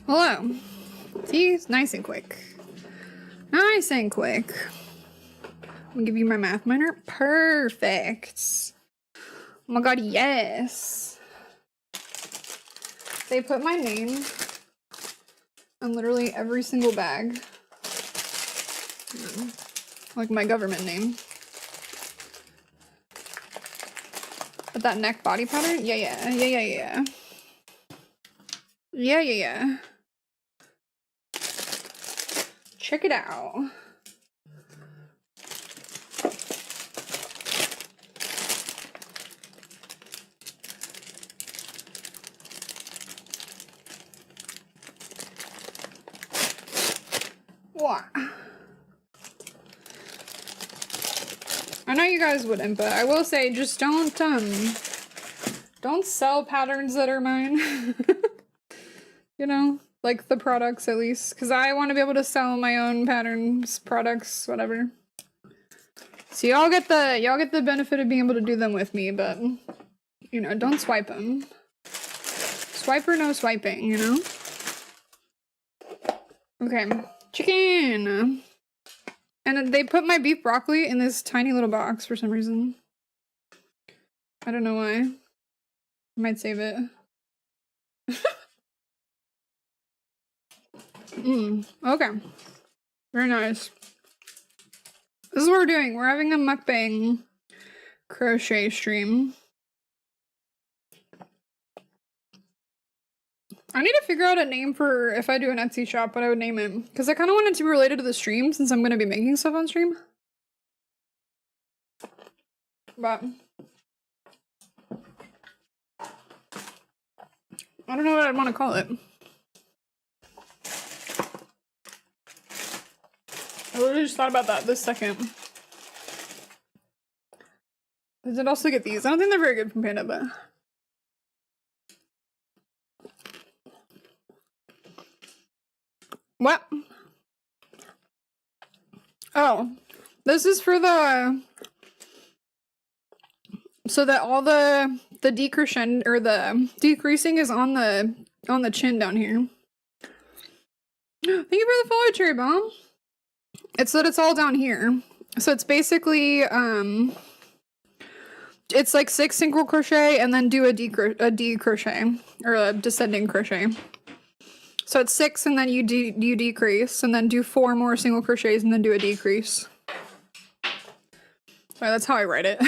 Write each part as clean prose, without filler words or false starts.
Hello. See, it's nice and quick. Nice and quick. I'm gonna give you my math minor. Perfect. Oh my god, yes. They put my name on literally every single bag. Like my government name. But that neck body pattern? Yeah. Check it out. What? I know you guys wouldn't, but I will say just don't sell patterns that are mine. You know, like the products at least, because I want to be able to sell my own patterns, products, whatever. So y'all get the benefit of being able to do them with me, but you know, don't swipe them. Swipe or no swiping, you know? Okay, chicken. And they put my beef broccoli in this tiny little box for some reason. I don't know why. I might save it. Okay. Very nice. This is what we're doing. We're having a mukbang crochet stream. I need to figure out a name for if I do an Etsy shop, what I would name it. Because I kind of want it to be related to the stream since I'm going to be making stuff on stream. But I don't know what I'd want to call it. I literally just thought about that this second. I did also get these. I don't think they're very good from Panda, but... What? Oh. This is for the... So that all the decrescent or the decreasing is on the chin down here. Thank you for the follow, Cherry Bomb. It's that it's all down here. So it's basically it's like 6 single crochet and then do a decrochet or a descending crochet. So it's 6 and then you decrease and then do 4 more single crochets and then do a decrease. Sorry, that's how I write it.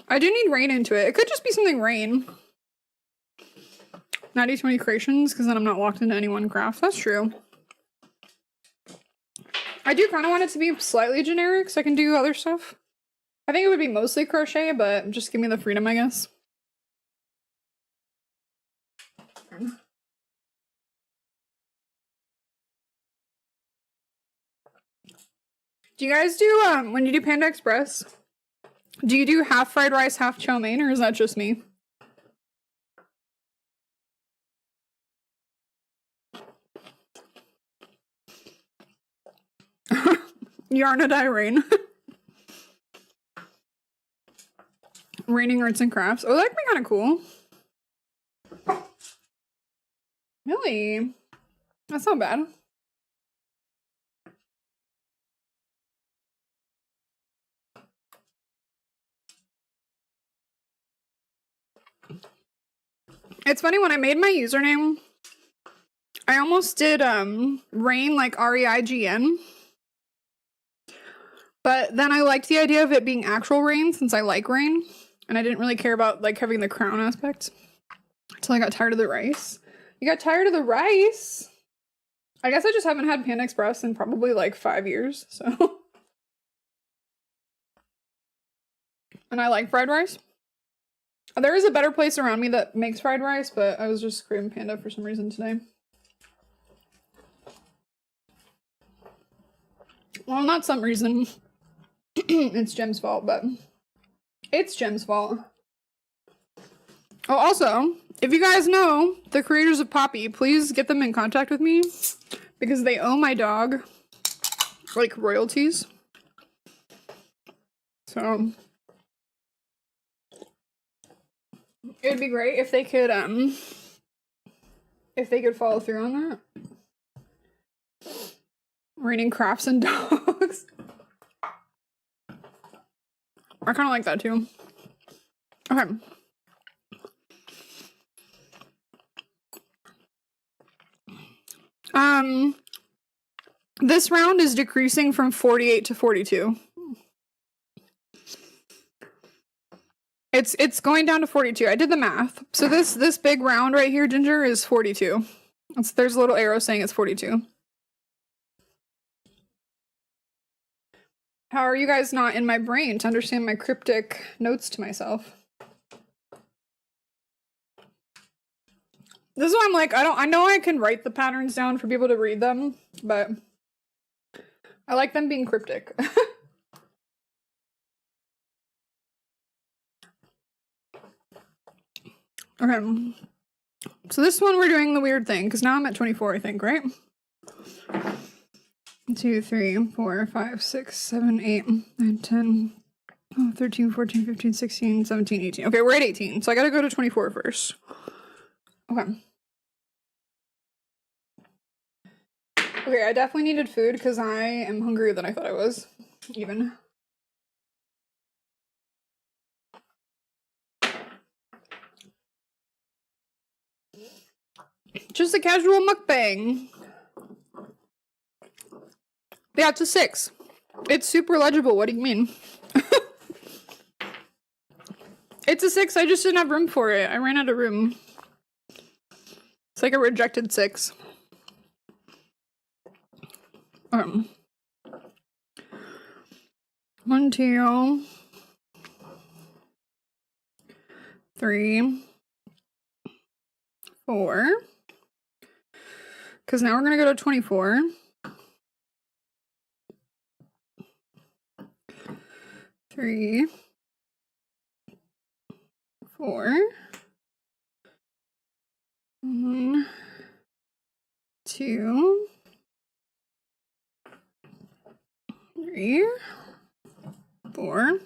I do need rain into it. It could just be something rain. 90-20 creations, because then I'm not locked into any one craft. That's true. I do kind of want it to be slightly generic, so I can do other stuff. I think it would be mostly crochet, but just give me the freedom, I guess. Do you guys do, when you do Panda Express, do you do half fried rice, half chow mein, or is that just me? Yarna die rain. Raining arts and crafts. Oh, that could be kind of cool. Really? That's not bad. It's funny, when I made my username, I almost did Rain, like R-E-I-G-N. But then I liked the idea of it being actual rain since I like rain. And I didn't really care about like having the crown aspect. Until I got tired of the rice. You got tired of the rice? I guess I just haven't had Panda Express in probably like 5 years, so. And I like fried rice. There is a better place around me that makes fried rice, but I was just craving Panda for some reason today. Well, not some reason. It's Jem's fault, but it's Jem's fault. Oh, also, if you guys know the creators of Poppy, please get them in contact with me because they owe my dog like royalties. So it would be great if they could if they could follow through on that. Raining crafts and dogs. I kind of like that too. Okay. This round is decreasing from 48 to 42. It's going down to 42. I did the math. So this big round right here, Ginger, is 42. There's a little arrow saying it's 42. How are you guys not in my brain to understand my cryptic notes to myself? This is why I'm like, I know I can write the patterns down for people to read them, but I like them being cryptic. Okay. So this one we're doing the weird thing, because now I'm at 24, I think, right? 2, 3, 4, 5, 6, 7, 8, 9, 10, 13, 14, 15, 16, 17, 18. Okay, we're at 18, so I gotta go to 24 first. Okay. Okay, I definitely needed food because I am hungrier than I thought I was, even. Just a casual mukbang. Yeah, it's a 6. It's super legible, what do you mean? It's a 6, I just didn't have room for it. I ran out of room. It's like a rejected 6. 1, 2, 3, 4. Because now we're going to go to 24. 3, 4. 1, 2, 3, 4.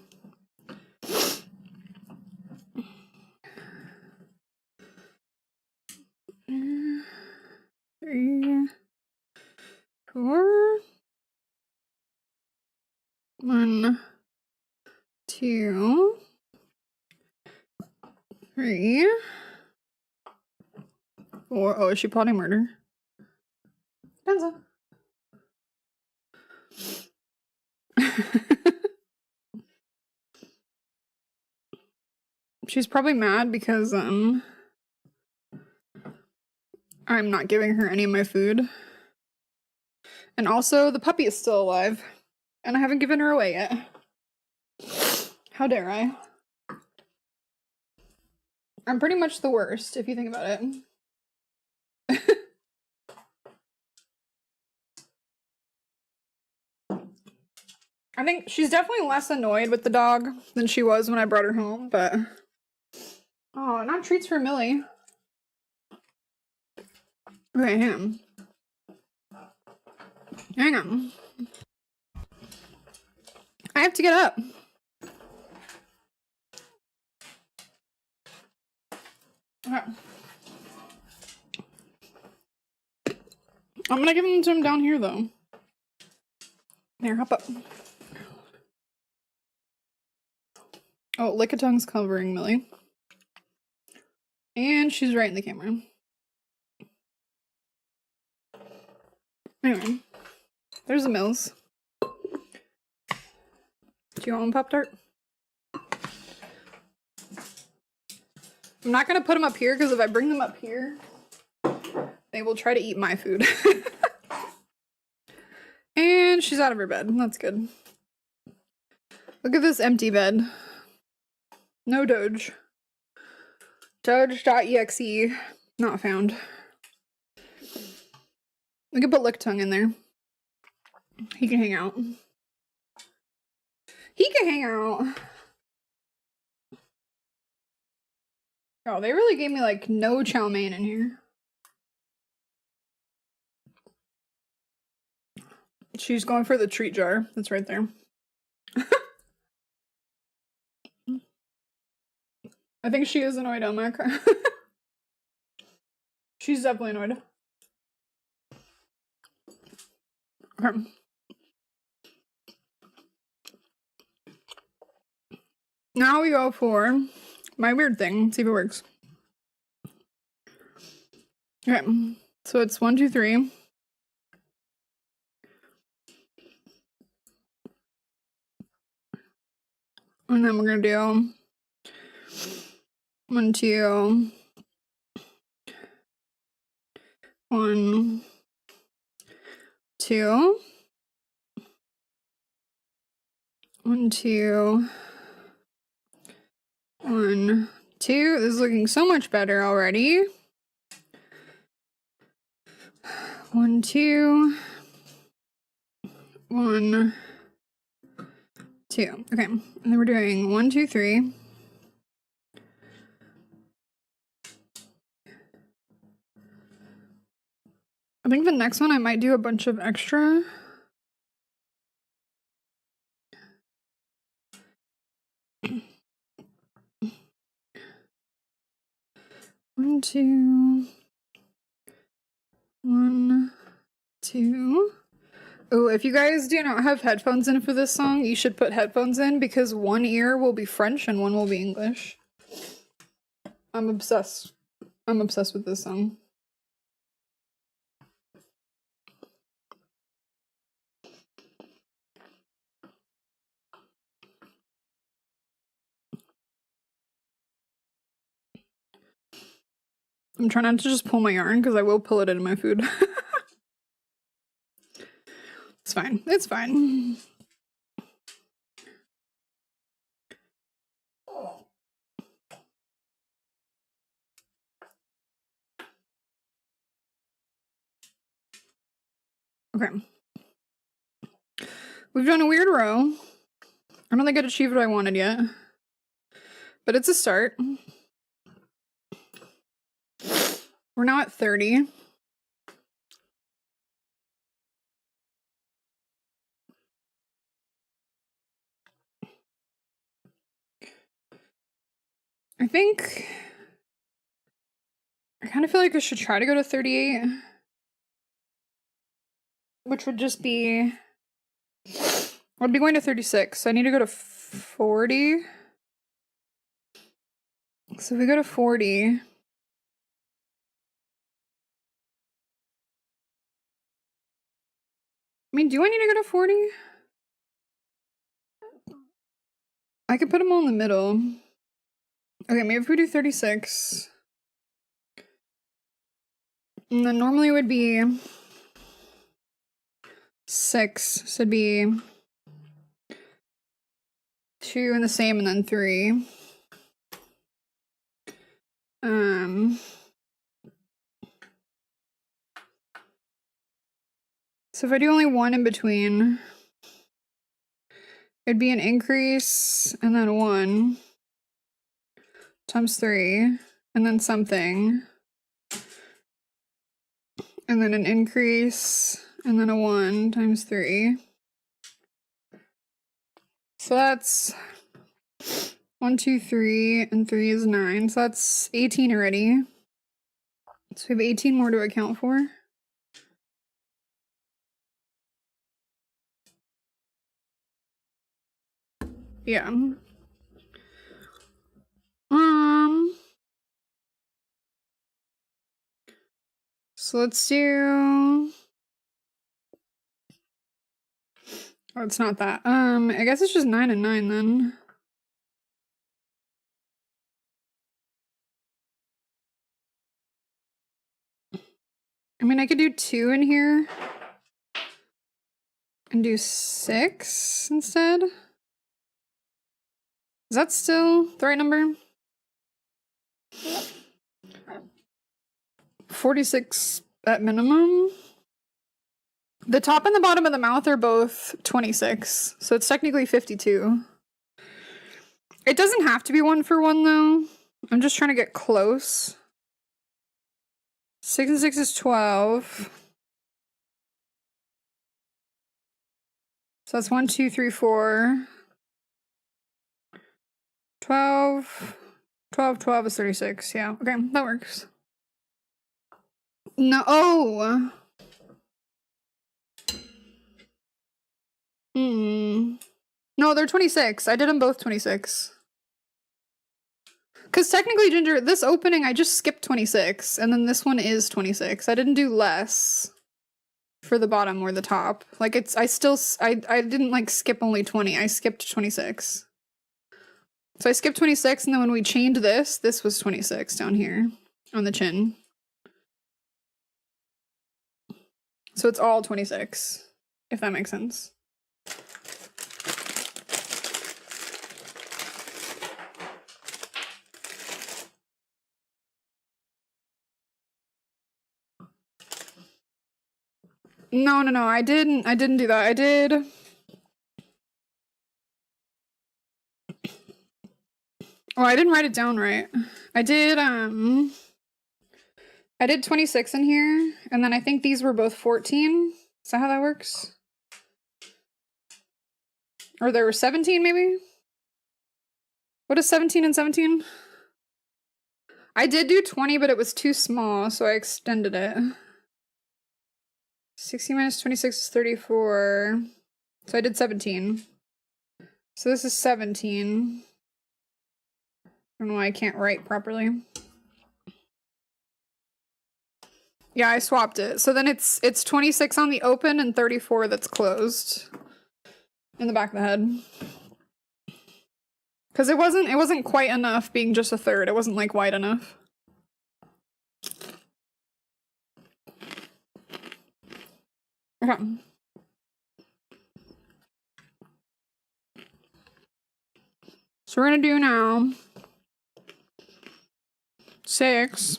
3, 4. 1, 2, 3, 4. Oh, is she plotting murder? Depends on. She's probably mad because I'm not giving her any of my food. And also, the puppy is still alive. And I haven't given her away yet. How dare I? I'm pretty much the worst, if you think about it. I think she's definitely less annoyed with the dog than she was when I brought her home, but... Oh, not treats for Millie. Okay, hang on. Hang on. I have to get up. Okay. I'm gonna give him to him down here, though. Here, hop up. Oh, Lickitongue's covering Millie. And she's right in the camera. Anyway, there's the Mills. Do you want one Pop-Tart? I'm not gonna put them up here because if I bring them up here, they will try to eat my food. And she's out of her bed. That's good. Look at this empty bed. No Doge. Doge.exe not found. We could put Lickitongue in there. He can hang out. He can hang out. Oh, they really gave me like no chow mein in here. She's going for the treat jar. That's right there. I think she is annoyed, Elmac. She's definitely annoyed. Okay. Now we go for my weird thing. See if it works. Okay. So it's 1, 2, 3. And then we're gonna do 1, 2, 1, 2, 1, 2, 1, 2. This is looking so much better already. 1, 2, 1, 2. Okay, and then we're doing 1, 2, 3. I think the next one I might do a bunch of extra. One, 2, 1, 2. Oh, if you guys do not have headphones in for this song, you should put headphones in because one ear will be French and one will be English. I'm obsessed. I'm obsessed with this song. I'm trying not to just pull my yarn because I will pull it into my food. It's fine. It's fine. Okay. We've done a weird row. I don't think I'd achieved what I wanted yet. But it's a start. We're now at 30. I think I kind of feel like I should try to go to 38. Which would just be I'd be going to 36, so I need to go to 40. So if we go to 40. I mean, do I need to go to 40? I could put them all in the middle. Okay, maybe if we do 36. And then normally it would be 6. So it'd be 2 and the same and then 3. So if I do only 1 in between, it'd be an increase and then 1 times 3 and then something. And then an increase and then a 1 times 3. So that's 1, 2, 3, and 3 is 9. So that's 18 already. So we have 18 more to account for. Yeah. So let's do. Oh, it's not that. I guess it's just 9 and 9 then. I mean, I could do 2 in here and do 6 instead. Is that still the right number? 46 at minimum. The top and the bottom of the mouth are both 26, so it's technically 52. It doesn't have to be 1 for 1 though. I'm just trying to get close. 6 and 6 is 12. So that's 1, 2, 3, 4. 12. 12 is 36. Yeah, okay, that works. No, oh. No, they're 26. I did them both 26. Because technically, Ginger, this opening, I just skipped 26, and then this one is 26. I didn't do less for the bottom or the top. Like, I didn't, like, skip only 20. I skipped 26. So I skipped 26, and then when we chained this was 26 down here on the chin. So it's all 26, if that makes sense. No, I didn't do that. I did... Oh, I didn't write it down right. I did 26 in here, and then I think these were both 14. Is that how that works? Or there were 17, maybe? What is 17 and 17? I did do 20, but it was too small, so I extended it. 60 minus 26 is 34. So I did 17. So this is 17. I don't know why I can't write properly. Yeah, I swapped it. So then it's 26 on the open and 34 that's closed. In the back of the head. Because it wasn't quite enough being just a third. It wasn't like wide enough. Okay. So we're gonna do now 6.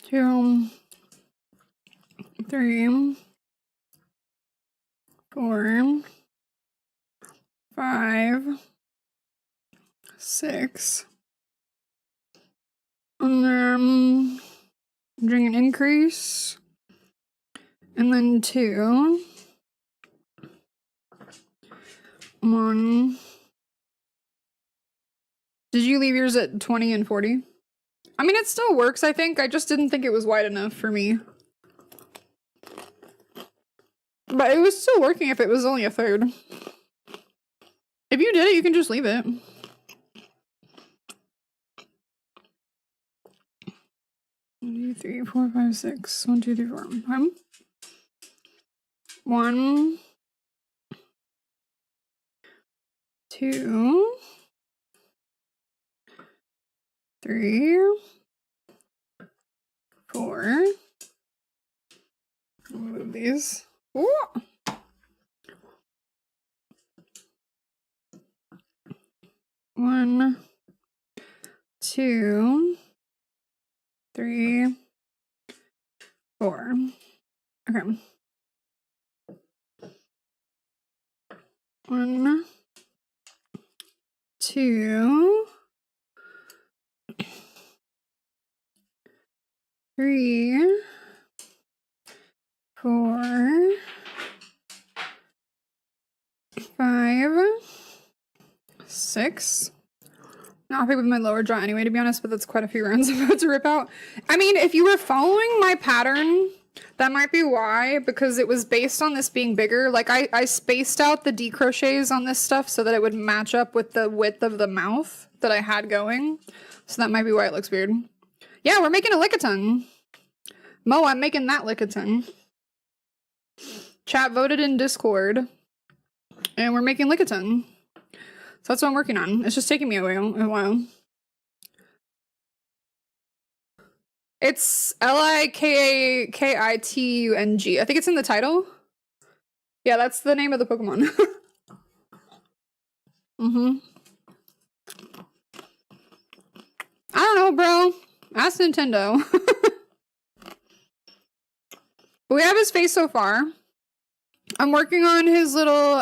2, 3, 4, 5, 6. And then doing an increase. And then 2. 1. Did you leave yours at 20 and 40? I mean, it still works, I think. I just didn't think it was wide enough for me. But it was still working if it was only a third. If you did it, you can just leave it. One, 2, 3, 4, 5, 6. 1, 2, 3, 4. 1, 2, 3, 4. I'll move these. Ooh. 1, 2, 3, 4. Okay. 1, 2, 3, 4, 5, 6. Not happy with my lower jaw anyway, to be honest, but that's quite a few rounds I'm about to rip out. I mean, if you were following my pattern, that might be why, because it was based on this being bigger. Like, I spaced out the decrochets on this stuff so that it would match up with the width of the mouth that I had going. So that might be why it looks weird. Yeah, we're making a lick-a-tongue. Mo, I'm making that lick-a-tongue. Chat voted in Discord. And we're making lick-a-tongue. So that's what I'm working on. It's just taking me a while. It's Likitung. I think it's in the title. Yeah, that's the name of the Pokemon. I don't know, bro. Ask Nintendo. But we have his face so far. I'm working on his little,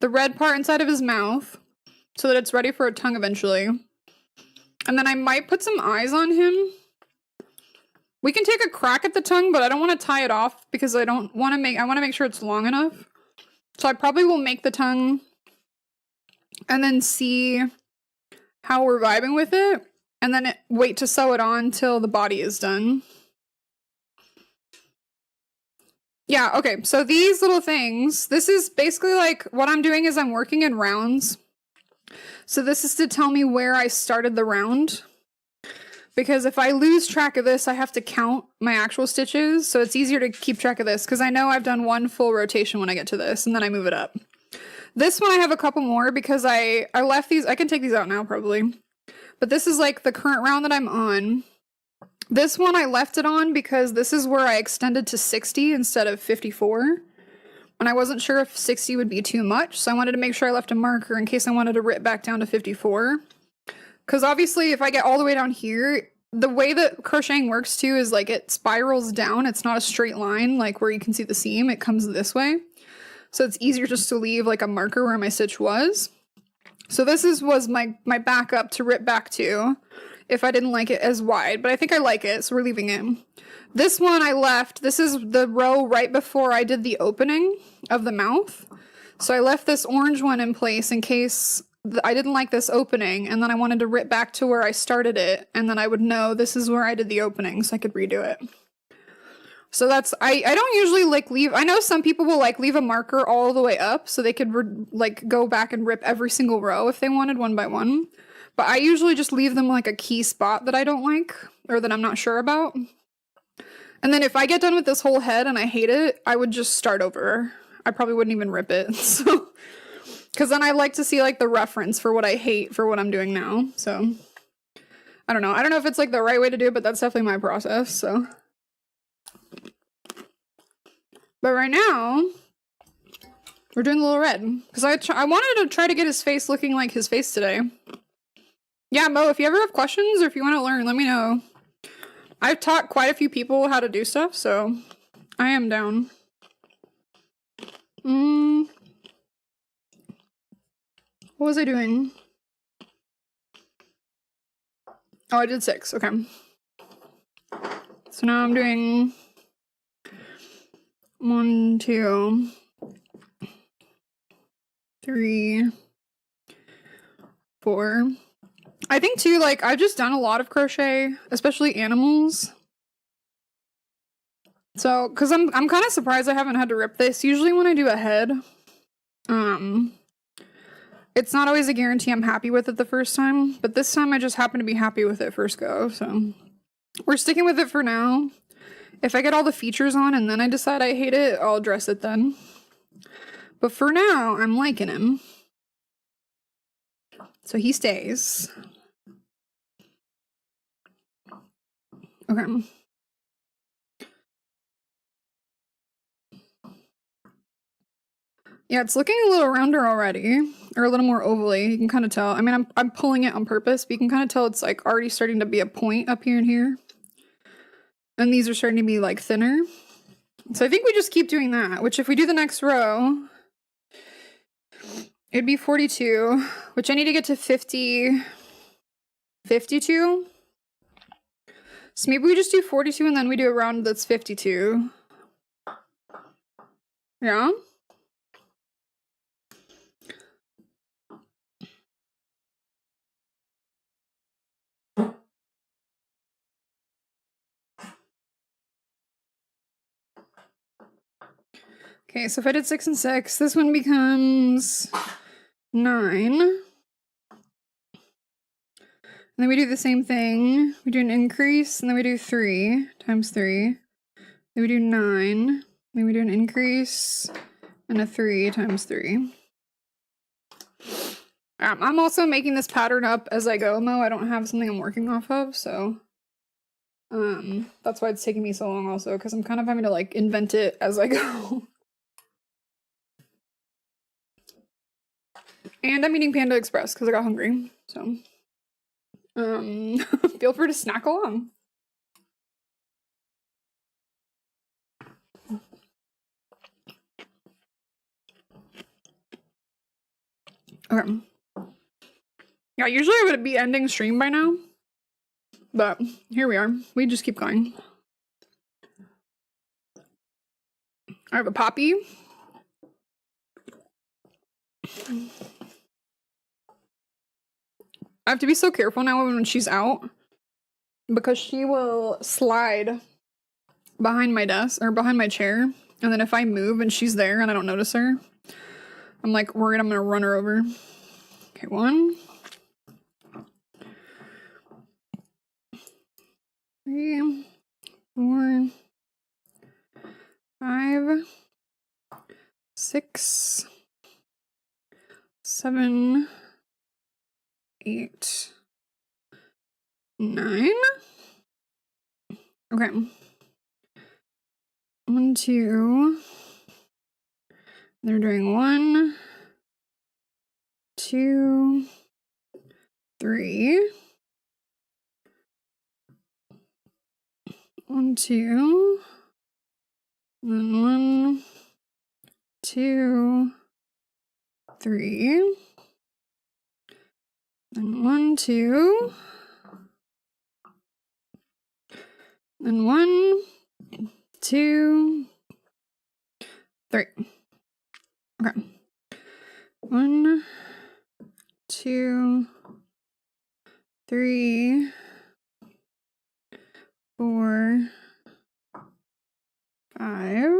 the red part inside of his mouth so that it's ready for a tongue eventually. And then I might put some eyes on him. We can take a crack at the tongue, but I don't want to tie it off because I want to make sure it's long enough. So I probably will make the tongue and then see how we're vibing with it, and then wait to sew it on till the body is done. Yeah, okay, so these little things, this is basically like, what I'm doing is I'm working in rounds. So this is to tell me where I started the round. Because if I lose track of this, I have to count my actual stitches, so it's easier to keep track of this, because I know I've done one full rotation when I get to this, and then I move it up. This one I have a couple more, because I left these, I can take these out now probably, but this is like the current round that I'm on. This one I left it on because this is where I extended to 60 instead of 54, and I wasn't sure if 60 would be too much, so I wanted to make sure I left a marker in case I wanted to rip back down to 54. Because obviously if I get all the way down here, the way that crocheting works too is like it spirals down. It's not a straight line like where you can see the seam. It comes this way. So it's easier just to leave like a marker where my stitch was. So this was my backup to rip back to if I didn't like it as wide. But I think I like it, so we're leaving it. This one I left. This is the row right before I did the opening of the mouth. So I left this orange one in place in case I didn't like this opening, and then I wanted to rip back to where I started it, and then I would know this is where I did the opening, so I could redo it. So that's, I don't usually like leave, I know some people will like leave a marker all the way up so they could like go back and rip every single row if they wanted one by one. But I usually just leave them like a key spot that I don't like, or that I'm not sure about. And then if I get done with this whole head and I hate it, I would just start over. I probably wouldn't even rip it, so... Because then I like to see, like, the reference for what I hate for what I'm doing now, so. I don't know. I don't know if it's, like, the right way to do it, but that's definitely my process, so. But right now, we're doing the little red. Because I wanted to try to get his face looking like his face today. Yeah, Mo, if you ever have questions or if you want to learn, let me know. I've taught quite a few people how to do stuff, so I am down. What was I doing? Oh, I did 6. Okay. So now I'm doing 1, 2, 3, 4. I think too, like, I've just done a lot of crochet, especially animals. So, because I'm kind of surprised I haven't had to rip this. Usually when I do a head, it's not always a guarantee I'm happy with it the first time, but this time I just happen to be happy with it first go, so we're sticking with it for now. If I get all the features on and then I decide I hate it, I'll address it then. But for now, I'm liking him. So he stays. Okay. Yeah, it's looking a little rounder already, or a little more ovally. You can kind of tell. I mean, I'm pulling it on purpose, but you can kind of tell it's like already starting to be a point up here and here. And these are starting to be like thinner. So I think we just keep doing that, which if we do the next row, it'd be 42, which I need to get to 50, 52. So maybe we just do 42 and then we do a round that's 52. Yeah? Okay, so if I did 6 and 6, this one becomes 9. And then we do the same thing. We do an increase, and then we do 3 times 3. Then we do 9. Then we do an increase, and a 3 times 3. I'm also making this pattern up as I go, Mo. I don't have something I'm working off of, so... that's why it's taking me so long also, because I'm kind of having to, like, invent it as I go. And I'm eating Panda Express because I got hungry, so feel free to snack along. Okay. Yeah, usually I would be ending stream by now, but here we are. We just keep going. I have a poppy. I have to be so careful now when she's out because she will slide behind my desk or behind my chair, and then if I move and she's there and I don't notice her, I'm like worried I'm gonna run her over. Okay, 1, 3, 4, 5, 6, 7, 8, 9. Okay. 1, 2. They're doing 1, 2, 3. 1, 2. And then 1, 2, 3. And 1, 2. And 1, 2, 3. Okay. 1, 2, 3, 4, 5,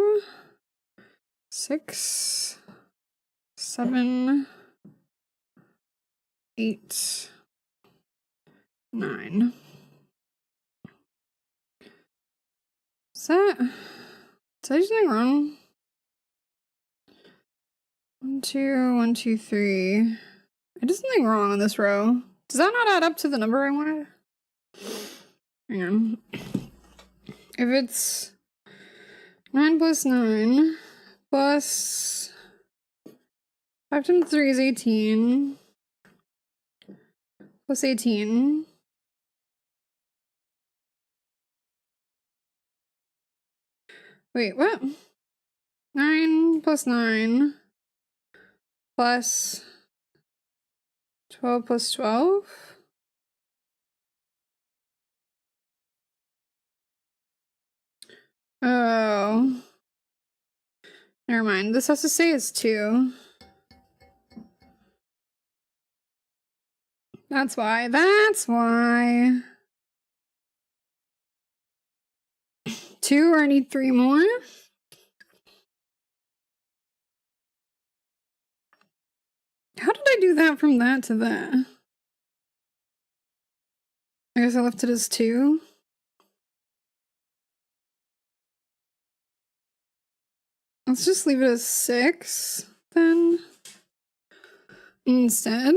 6, 7, 8, 9. Did I do something wrong? 1, 2, 1, 2, 3. I did something wrong on this row. Does that not add up to the number I wanted? Hang on. If it's 9 plus 9 plus 5 times 3 is 18 plus 18. Wait, what? 9 plus 9 plus 12 plus 12? Oh. Never mind. This has to say it's 2. That's why. That's why. 2, or I need 3 more? How did I do that from that to that? I guess I left it as 2. Let's just leave it as 6 then. Instead.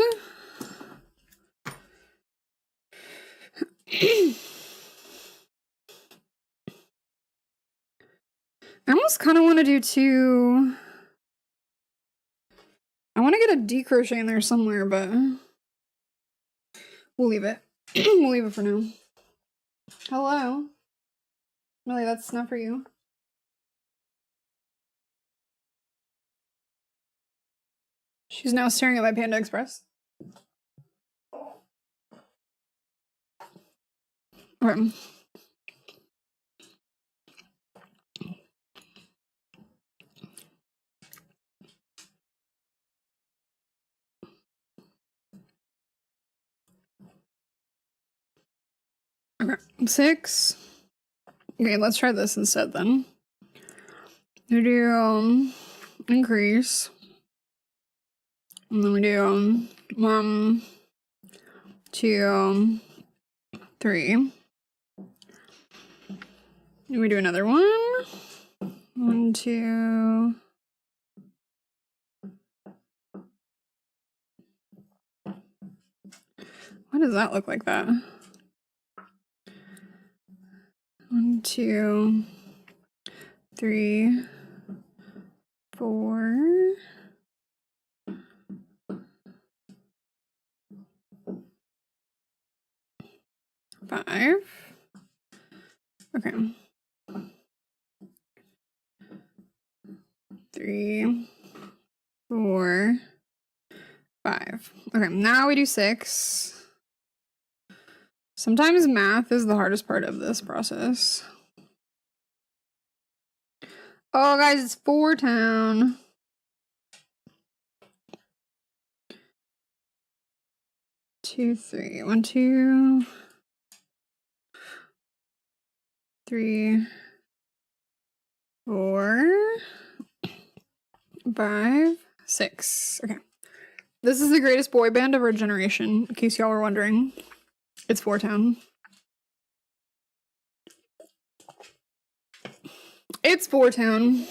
I almost kind of want to do 2. I want to get a decrochet in there somewhere, but we'll leave it. We'll leave it for now. Hello? Really, that's not for you. She's now staring at my Panda Express. Okay. Okay, 6. Okay, let's try this instead then. We do increase. And then we do 1, 2, 3. And we do another 1. 1, 2. Why does that look like that? 1, 2, 3, 4. 5. Okay. 3, 4, 5. Okay, now we do 6. Sometimes math is the hardest part of this process. Oh, guys, it's 4 town. 2, 3. 1, 2, 3, 4, 5, 6. Okay. This is the greatest boy band of our generation, in case y'all were wondering. It's Four Town. It's Four Town.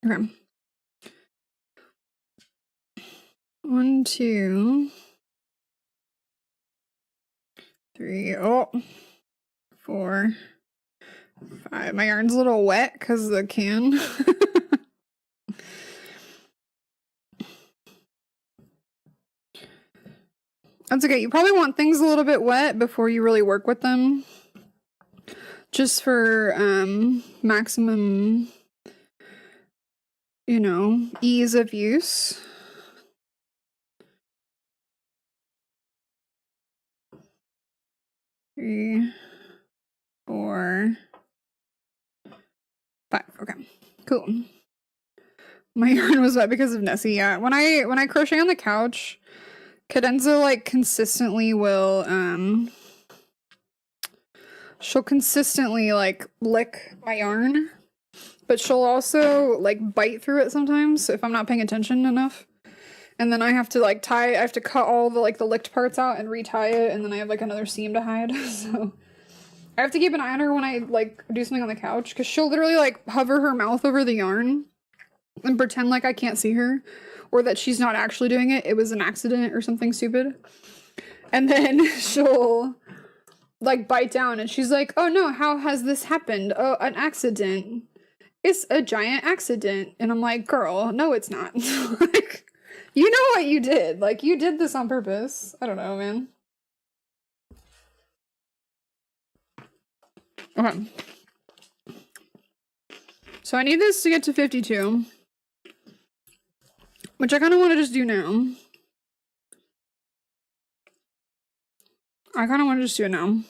Okay. 1, 2, 3. Oh. 4, 5. My yarn's a little wet because of the can. That's okay. You probably want things a little bit wet before you really work with them. Just for maximum, you know, ease of use. Three, 4, 5. Okay, cool. My yarn was wet because of Nessie. Yeah, when I crochet on the couch, Cadenza like consistently will she'll consistently like lick my yarn, but she'll also like bite through it sometimes if I'm not paying attention enough. And then I have to like I have to cut all the like the licked parts out and retie it, and then I have like another seam to hide. So I have to keep an eye on her when I like do something on the couch, because she'll literally like hover her mouth over the yarn and pretend like I can't see her, or that she's not actually doing it. It was an accident or something stupid. And then she'll like bite down and she's like, oh no, how has this happened? Oh, an accident. It's a giant accident. And I'm like, girl, no, it's not. Like, you know what you did. Like, you did this on purpose. I don't know, man. Okay. So I need this to get to 52. Which I kind of want to just do now. I kind of want to just do it now.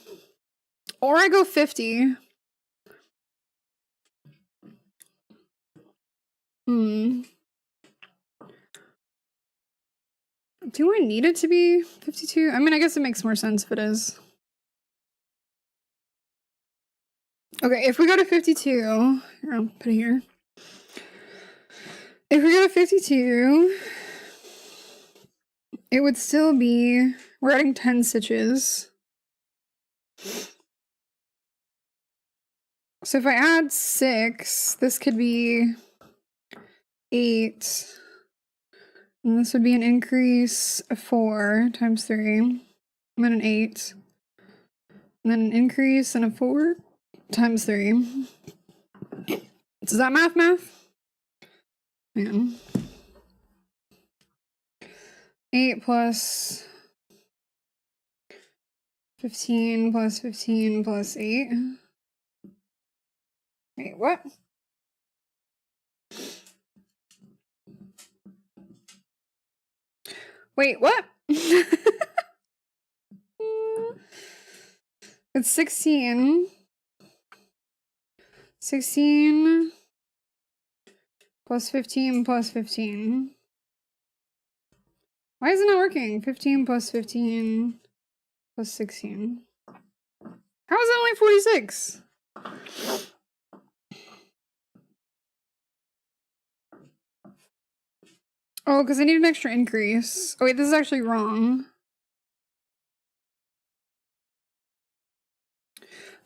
Or I go 50. Do I need it to be 52? I mean, I guess it makes more sense if it is. Okay, if we go to 52, here, I'll put it here. If we go to 52, it would still be, we're adding 10 stitches. So if I add 6, this could be 8. And this would be an increase of 4 times 3. And then an 8. And then an increase and a 4 times 3. Does that math? Man. 8 plus 15 plus 15 plus 8. Wait, what? Wait, what? It's 16. 16 plus 15 plus 15. Why is it not working? 15 plus 15 plus 16. How is it only 46? Oh, because I need an extra increase. Oh wait, this is actually wrong.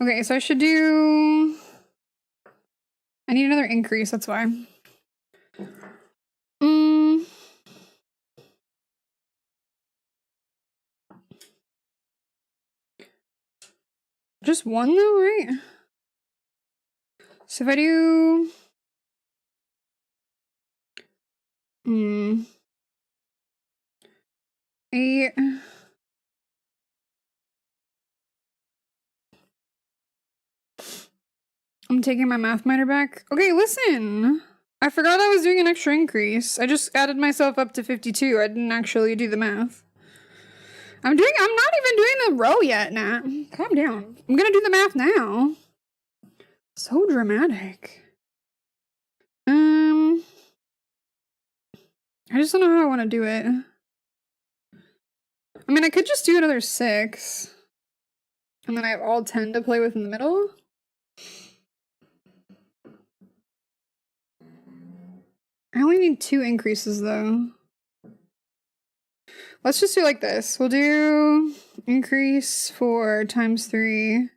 Okay, so I should do... I need another increase, that's why. Just one though, right? So if I do... 8... I'm taking my math minor back. Okay, listen. I forgot I was doing an extra increase. I just added myself up to 52. I didn't actually do the math. I'm not even doing the row yet, Nat. Calm down. I'm gonna do the math now. So dramatic. I just don't know how I want to do it. I mean, I could just do another 6. And then I have all 10 to play with in the middle. I only need 2 increases, though. Let's just do like this. We'll do increase for ×3.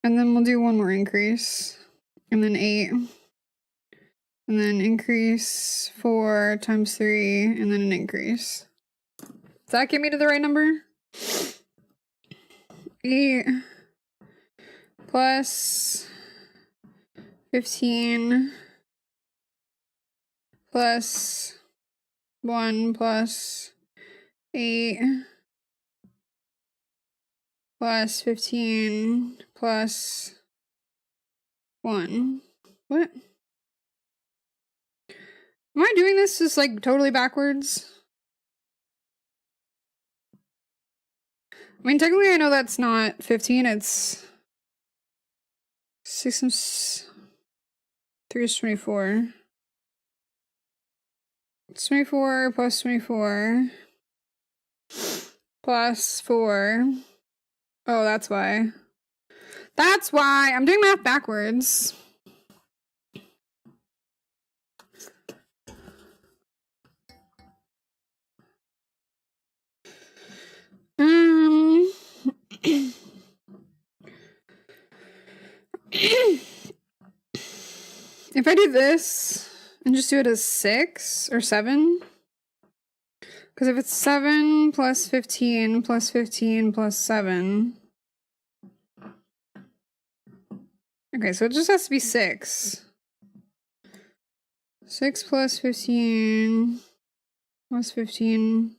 And then we'll do 1 more increase. And then 8. And then increase 4 ×3. And then an increase. Does that get me to the right number? 8 plus 15 plus 1 plus 8 plus 15 plus 1. What? Am I doing this just like totally backwards? I mean, technically I know that's not 15, it's 6 and 3 is 24. It's 24 plus 24 plus 4. Oh, that's why. That's why! I'm doing math backwards. If I do this and just do it as 6 or 7, because if it's 7 plus 15 plus 15 plus 7. Okay, so it just has to be 6. 6 plus 15 plus 15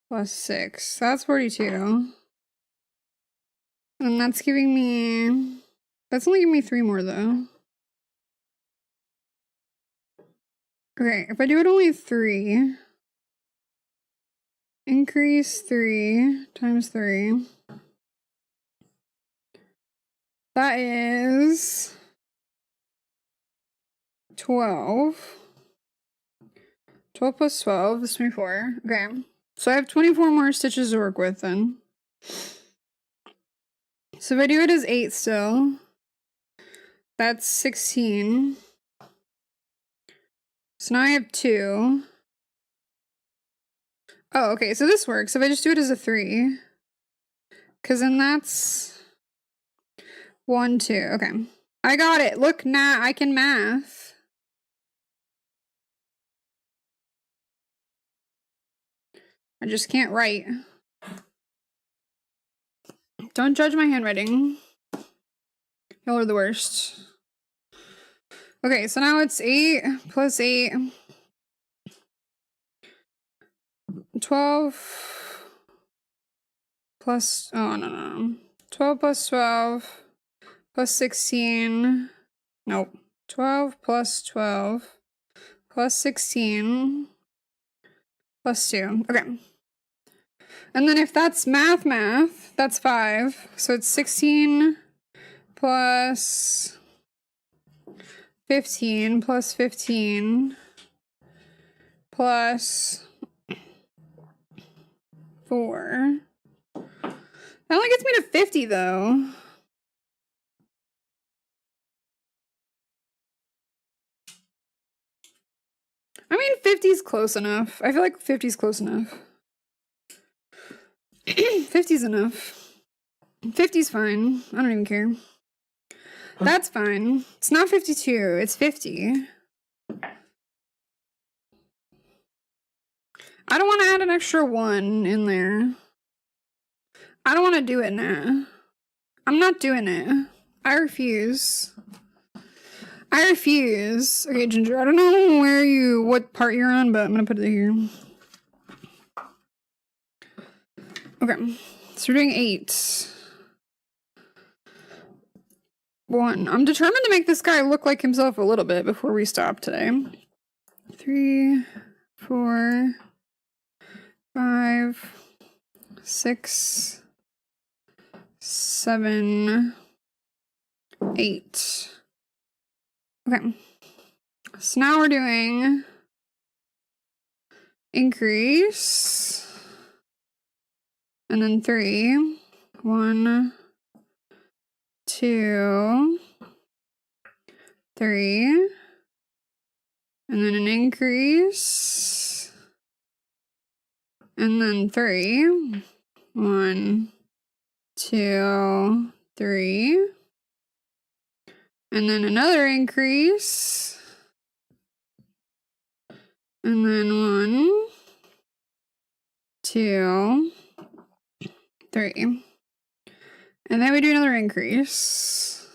plus 6. That's 42. And that's giving me... That's only giving me 3 more, though. Okay, if I do it only 3... Increase 3 times 3. That is 12. 12 plus 12 is 24. Okay. So I have 24 more stitches to work with then. So if I do it as 8 still, that's 16. So now I have 2. Oh, okay, so this works. If I just do it as a 3, because then that's 1, 2. Okay. I got it. Look, now I can math. I just can't write. Don't judge my handwriting. Y'all are the worst. Okay, so now it's 8 plus 8. 12 plus, oh no. 12 plus 12 plus 16. Nope. 12 plus 12 plus 16 plus 2. Okay. And then if that's math, that's 5. So it's 16 plus 15 plus 15 plus 4. That only gets me to 50, though. I mean, 50's close enough. I feel like 50's close enough. 50's enough. 50's fine. I don't even care. That's fine. It's not 52. It's 50. I don't want to add an extra 1 in there. I don't want to do it now. I'm not doing it. I refuse. I refuse. Okay, Ginger, I don't know what part you're on, but I'm gonna put it here. Okay, so we're doing 8. 1. I'm determined to make this guy look like himself a little bit before we stop today. 3, 4, 5, 6, 7, 8. Okay. So now we're doing increase and then 3. 1, 2, 3, and then an increase, and then 3. 1, 2, 3, and then another increase, and then 1, 2, 3, and then we do another increase.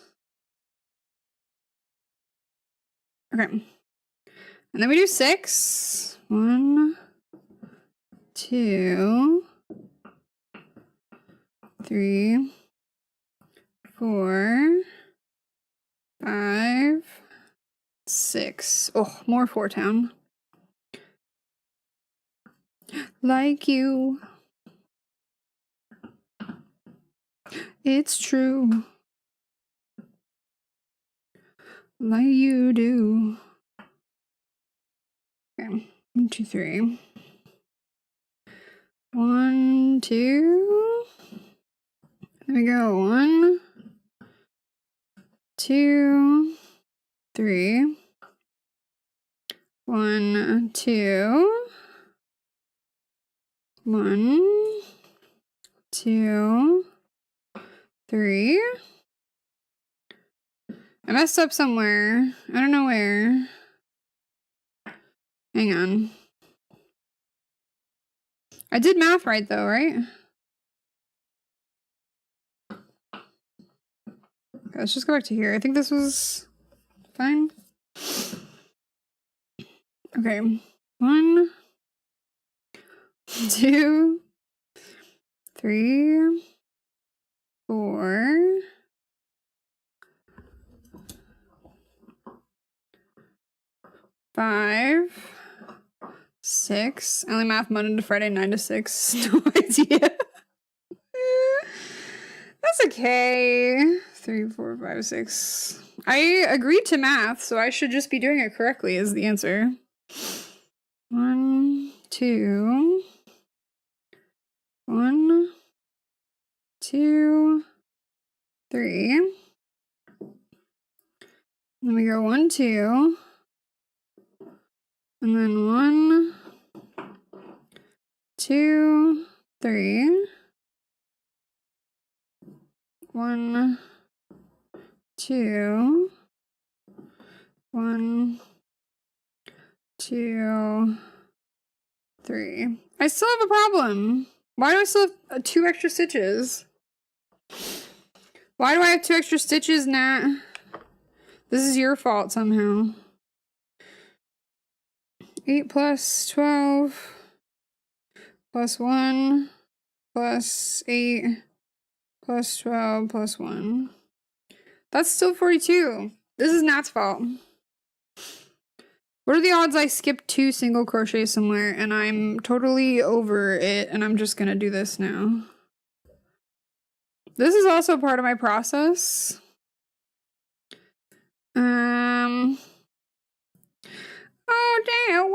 Okay, and then we do 6. 1, 2, 3, 4, 5, 6. Oh, more 4 town. Like you. It's true. Like you do. Okay. 1, 2, 3. 1, 2. There we go. 1, 2, 3. 1, 2. 1, 2, 3. I messed up somewhere. I don't know where. Hang on. I did math right though, right? Okay, let's just go back to here. I think this was fine. Okay. 1, 2, 3, 4. 5, 6. I only math Monday to Friday, 9 to 6. No idea. That's okay. 3, 4, 5, 6. I agreed to math, so I should just be doing it correctly is the answer. 1, 2. 1, 2, 3. Then we go 1, 2. And then 1, 2, 3. 1, 2. 1, 2, 3. I still have a problem. Why do I still have 2 extra stitches? Why do I have 2 extra stitches, Nat? This is your fault somehow. 8 plus 12 plus 1 plus 8 plus 12 plus 1. That's still 42. This is Nat's fault. What are the odds I skipped 2 single crochets somewhere and I'm totally over it and I'm just gonna do this now? This is also part of my process. Oh damn,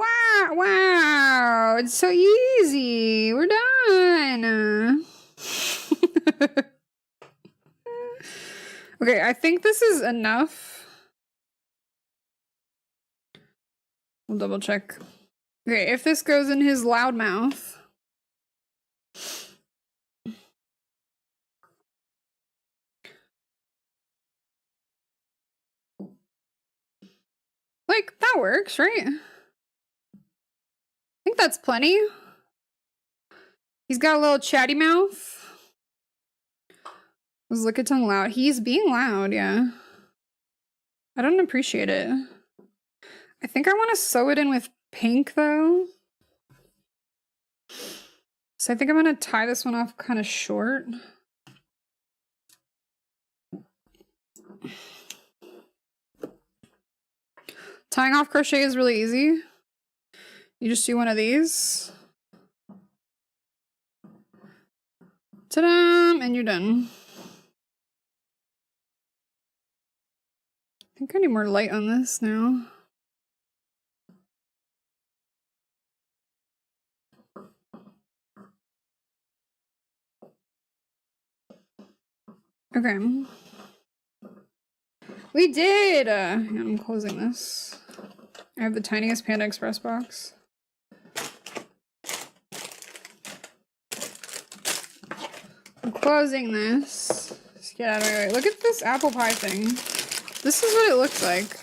wow, it's so easy. We're done. Okay, I think this is enough. We'll double check. Okay, if this goes in his loud mouth. Like, that works, right? I think that's plenty. He's got a little chatty mouth. Was lick a tongue loud. He's being loud, yeah. I don't appreciate it. I think I want to sew it in with pink, though. So I think I'm going to tie this one off kind of short. Tying off crochet is really easy. You just do one of these. Ta-da! And you're done. I think I need more light on this now. Okay. We did! I'm closing this. I have the tiniest Panda Express box. I'm closing this. Just get out of my way. Look at this apple pie thing. This is what it looks like.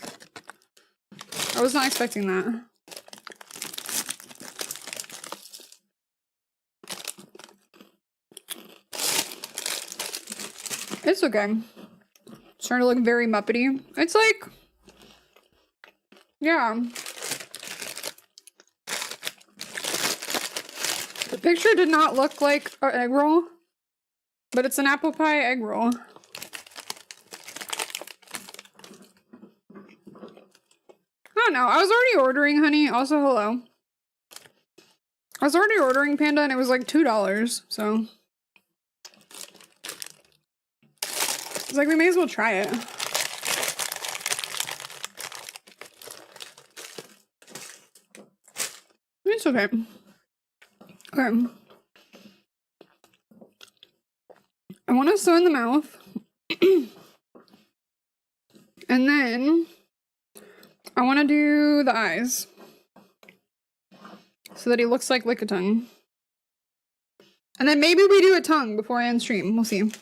I was not expecting that. It's okay. It's starting to look very Muppety. It's like... Yeah. The picture did not look like an egg roll, but it's an apple pie egg roll. I don't know. I was already ordering, honey. Also, hello. I was already ordering Panda and it was like $2, so... It's like, we may as well try it. It's okay. Okay. I want to sew in the mouth. And then I want to do the eyes. So that he looks like Lickitung. And then maybe we do a tongue before I end stream. We'll see.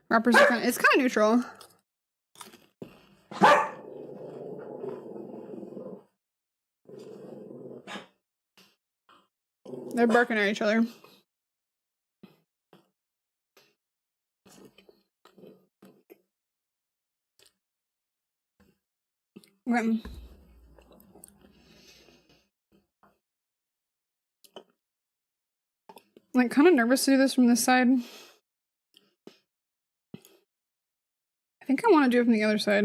Wrappers are kind of, it's kind of neutral. They're barking at each other. Okay. I'm like kind of nervous to do this from this side. I think I want to do it from the other side.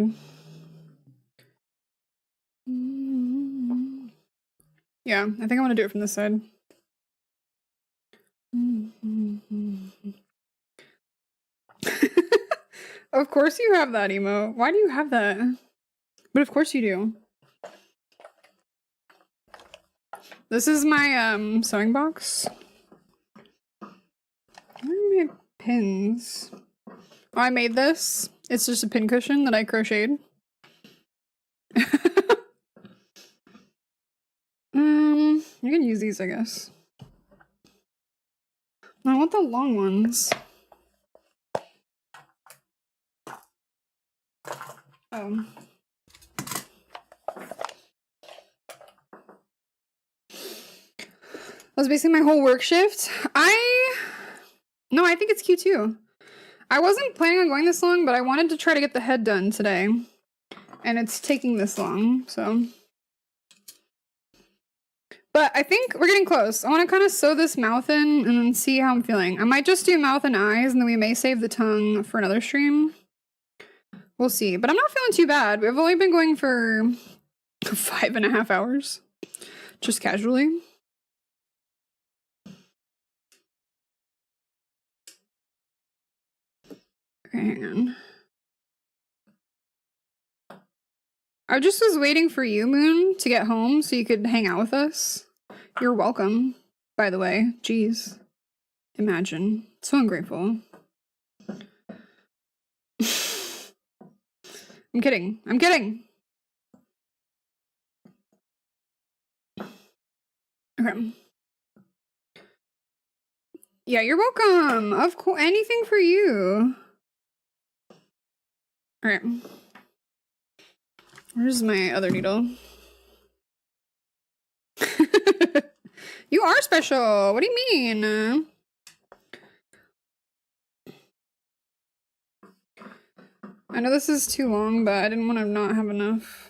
Yeah, I think I want to do it from this side. Of course you have that, Emo. Why do you have that? But of course you do. This is my sewing box. Where are my pins? Oh, I made this. It's just a pin cushion that I crocheted. You can use these, I guess. I want the long ones. Oh. That was basically my whole work shift. No, I think it's cute too. I wasn't planning on going this long, but I wanted to try to get the head done today. And it's taking this long, so. But I think we're getting close. I want to kind of sew this mouth in and then see how I'm feeling. I might just do mouth and eyes, and then we may save the tongue for another stream. We'll see. But I'm not feeling too bad. We've only been going for 5.5 hours. Just casually. Okay, hang on. I just was waiting for you, Moon, to get home so you could hang out with us. You're welcome, by the way. Jeez. Imagine. So ungrateful. I'm kidding. I'm kidding! Okay. Yeah, you're welcome! Of course, anything for you. Alright. Where's my other needle? You are special! What do you mean? I know this is too long, but I didn't want to not have enough.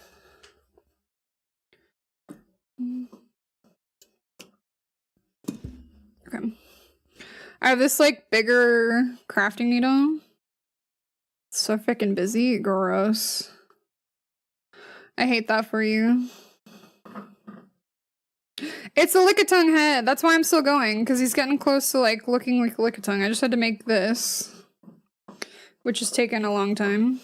Okay. I have this, like, bigger crafting needle. It's so freaking busy. Gross. I hate that for you. It's a Lickitung head. That's why I'm still going, because he's getting close to, like, looking like Lickitung. I just had to make this, which has taken a long time.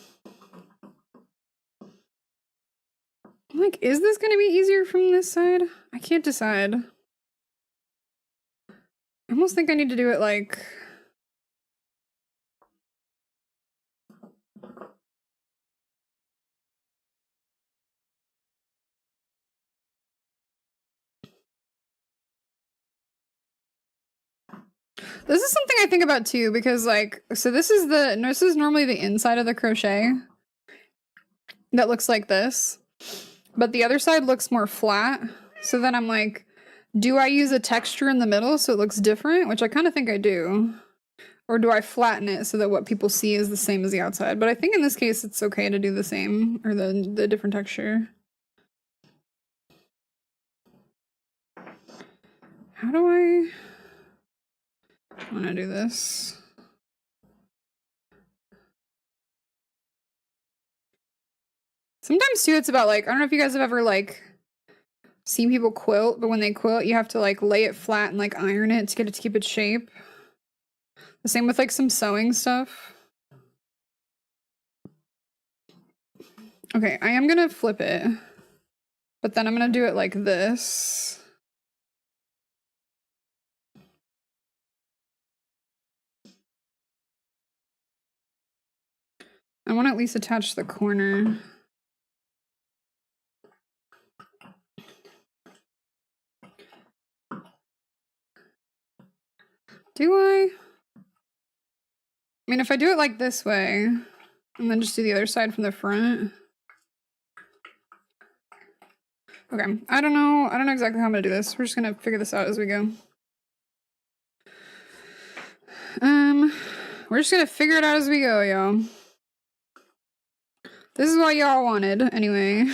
I'm like, is this going to be easier from this side? I can't decide. I almost think I need to do it, like... This is something I think about too, because like, so this is normally the inside of the crochet that looks like this, but the other side looks more flat. So then I'm like, do I use a texture in the middle so it looks different? Which I kind of think I do. Or do I flatten it so that what people see is the same as the outside? But I think in this case it's okay to do the same, or the different texture. How do I want to do this? Sometimes too it's about like, I don't know if you guys have ever like seen people quilt, but when they quilt you have to like lay it flat and like iron it to get it to keep its shape. The same with like some sewing stuff. Okay, I am gonna flip it, but then I'm gonna do it like this. I want to at least attach the corner. Do I? I mean, if I do it like this way, and then just do the other side from the front. Okay, I don't know exactly how I'm gonna do this. We're just gonna figure this out as we go. We're just gonna figure it out as we go, y'all. This is what y'all wanted, anyway.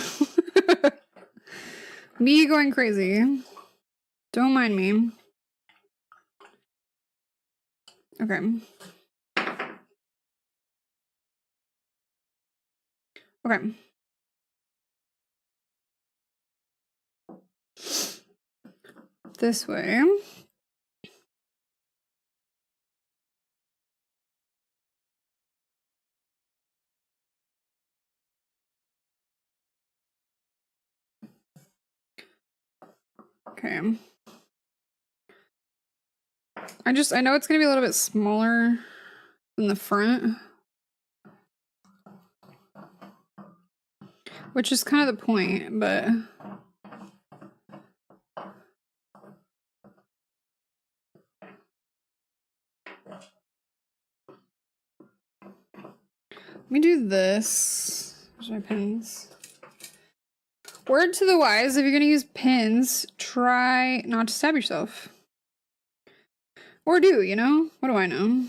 Me going crazy. Don't mind me. Okay. Okay. This way. Okay. I know it's gonna be a little bit smaller than the front, which is kind of the point, but let me do this. Where's my pins? Word to the wise, if you're gonna use pins, try not to stab yourself. Or do, you know? What do I know?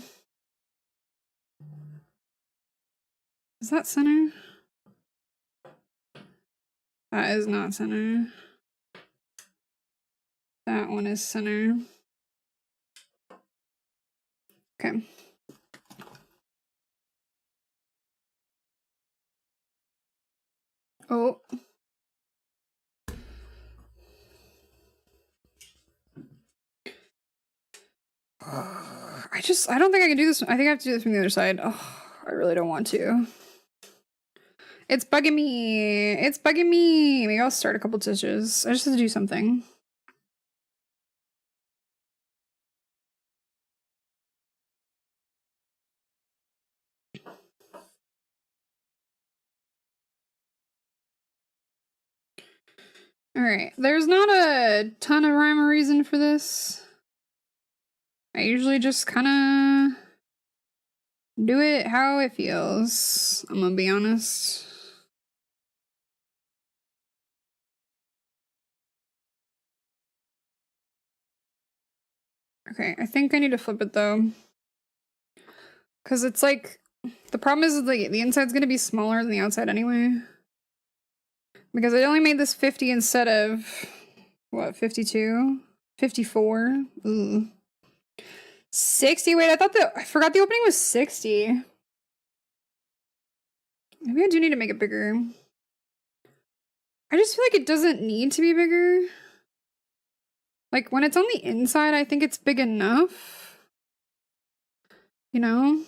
Is that center? That is not center. That one is center. Okay. Oh. I don't think I can do this. I think I have to do this from the other side. Oh, I really don't want to. It's bugging me. It's bugging me. Maybe I'll start a couple stitches. I just have to do something. Alright, there's not a ton of rhyme or reason for this. I usually just kind of do it how it feels. I'm gonna be honest. Okay, I think I need to flip it though. Because it's like, the problem is the inside's gonna be smaller than the outside anyway. Because I only made this 50 instead of, what, 52? 54? Ooh. 60? Wait, I forgot the opening was 60. Maybe I do need to make it bigger. I just feel like it doesn't need to be bigger. Like, when it's on the inside, I think it's big enough. You know?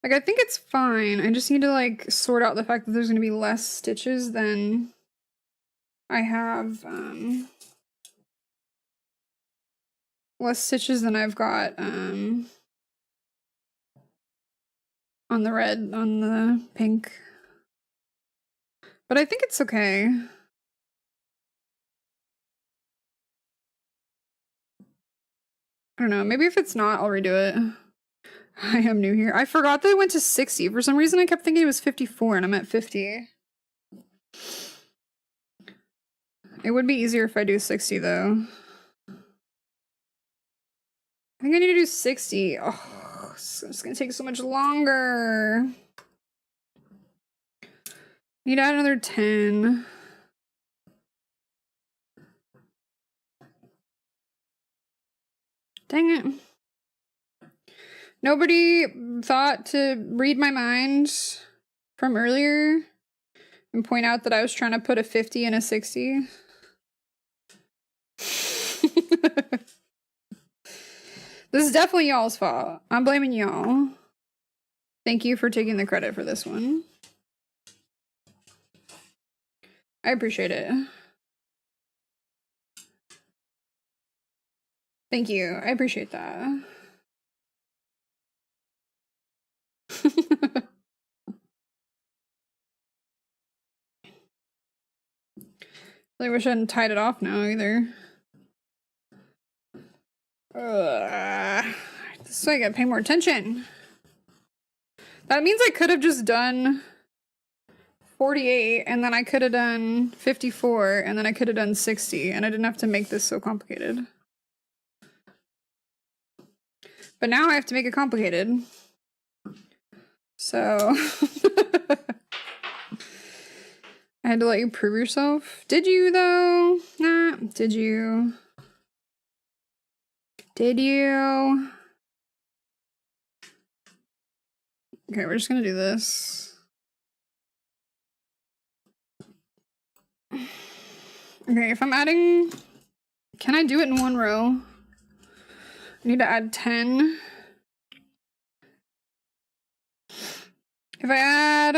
Like, I think it's fine. I just need to, like, sort out the fact that there's gonna be less stitches than I have, less stitches than I've got, on the pink. But I think it's okay. I don't know. Maybe if it's not, I'll redo it. I am new here. I forgot that it went to 60. For some reason, I kept thinking it was 54 and I'm at 50. It would be easier if I do 60, though. I think I need to do 60. Oh, it's gonna take so much longer. Need to add another 10. Dang it. Nobody thought to read my mind from earlier and point out that I was trying to put a 50 and a 60. This is definitely y'all's fault. I'm blaming y'all. Thank you for taking the credit for this one. I appreciate it. Thank you. I appreciate that. I wish I hadn't tied it off now either. This is why I gotta pay more attention. That means I could have just done 48 and then I could have done 54 and then I could have done 60 and I didn't have to make this so complicated. But now I have to make it complicated. So I had to let you prove yourself. Did you though? Nah. Did you? Did you? Okay, we're just gonna do this. Okay, if I'm adding... Can I do it in one row? I need to add 10. If I add...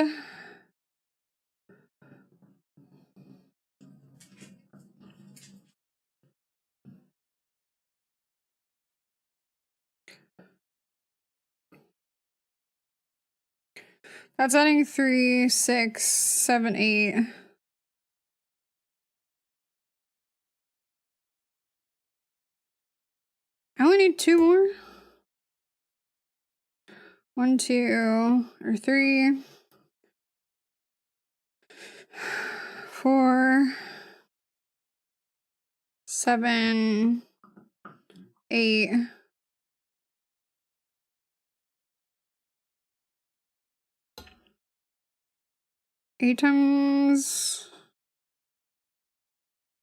That's adding 3, 6, 7, 8. I only need 2 more. 1, 2, or 3, 4, 7, 8. Eight times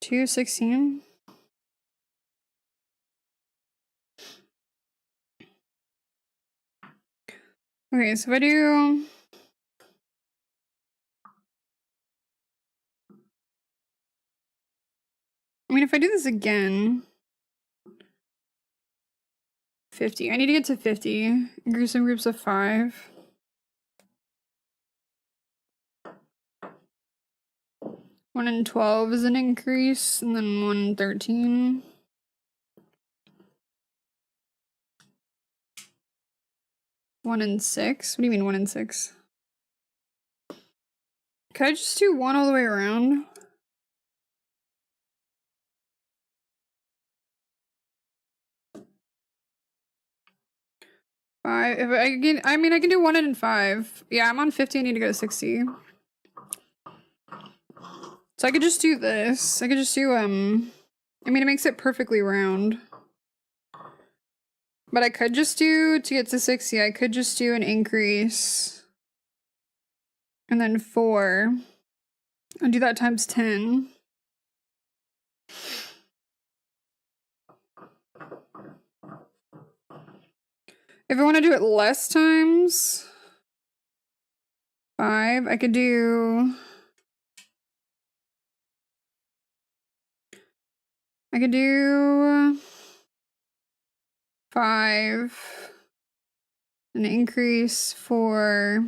2, 16. Okay, so if I do... I mean, if I do this again... 50. I need to get to 50. Increase in groups of 5. One in 12 is an increase, and then 1 in 13. One in 6? What do you mean 1 in 6? Could I just do 1 all the way around? Five. If I can, I mean, I can do 1 in 5. Yeah, I'm on 50. I need to go to 60. So I could just do this. I could just do, I mean, it makes it perfectly round. But I could just do, to get to 60, I could just do an increase. And then 4. And do that times 10. If I want to do it less times 5, I could do... I could do 5, an increase 4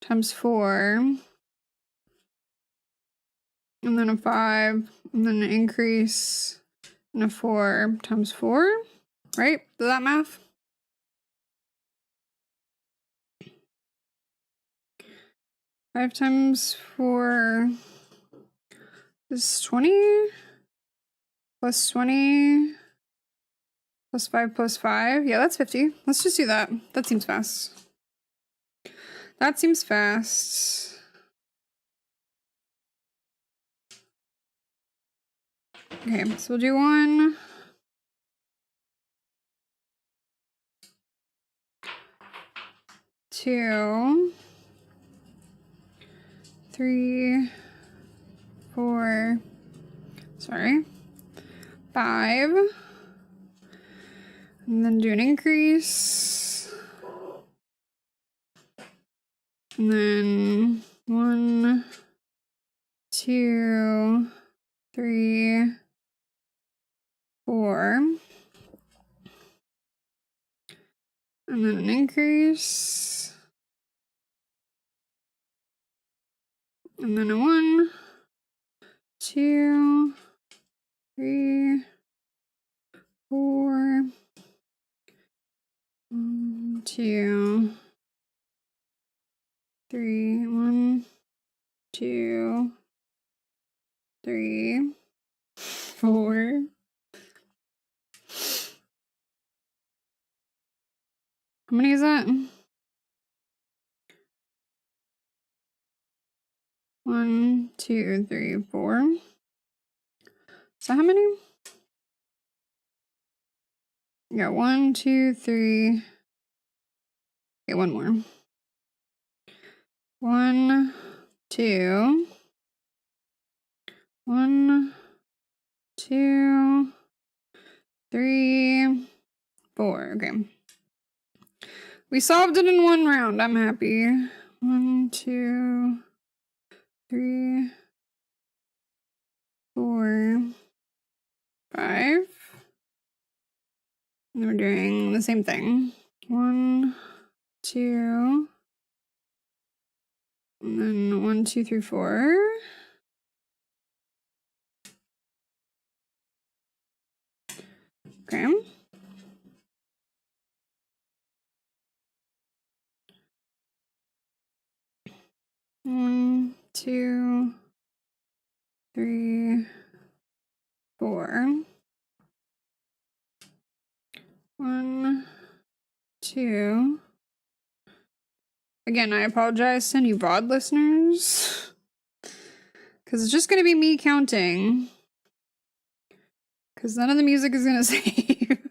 times 4, and then a 5, and then an increase and a 4 times 4, right? Does that math? Five times 4 is 20, plus 20 +5 +5. Yeah, that's 50. Let's just do that. That seems fast. That seems fast. Okay, so we'll do 1, 2, 3, 4, sorry, 5, and then do an increase, and then 1, 2, 3, 4, and then an increase, and then a 1, 2, 3, 4, 1, 2, 3, 1, 2, 3, 4. How many is that? 1, 2, 3, 4. So how many? Yeah, 1, 2, 3. Okay, one more. 1, 2. 1, 2, 3, 4. Okay. We solved it in 1 round. I'm happy. 1, 2, 3, 4, 5. And we're doing the same thing. 1, 2, and then 1, 2, 3, 4. Okay. One, 2, 3, 4. 1, 2. Again, I apologize to any VOD listeners, because it's just going to be me counting, because none of the music is going to save.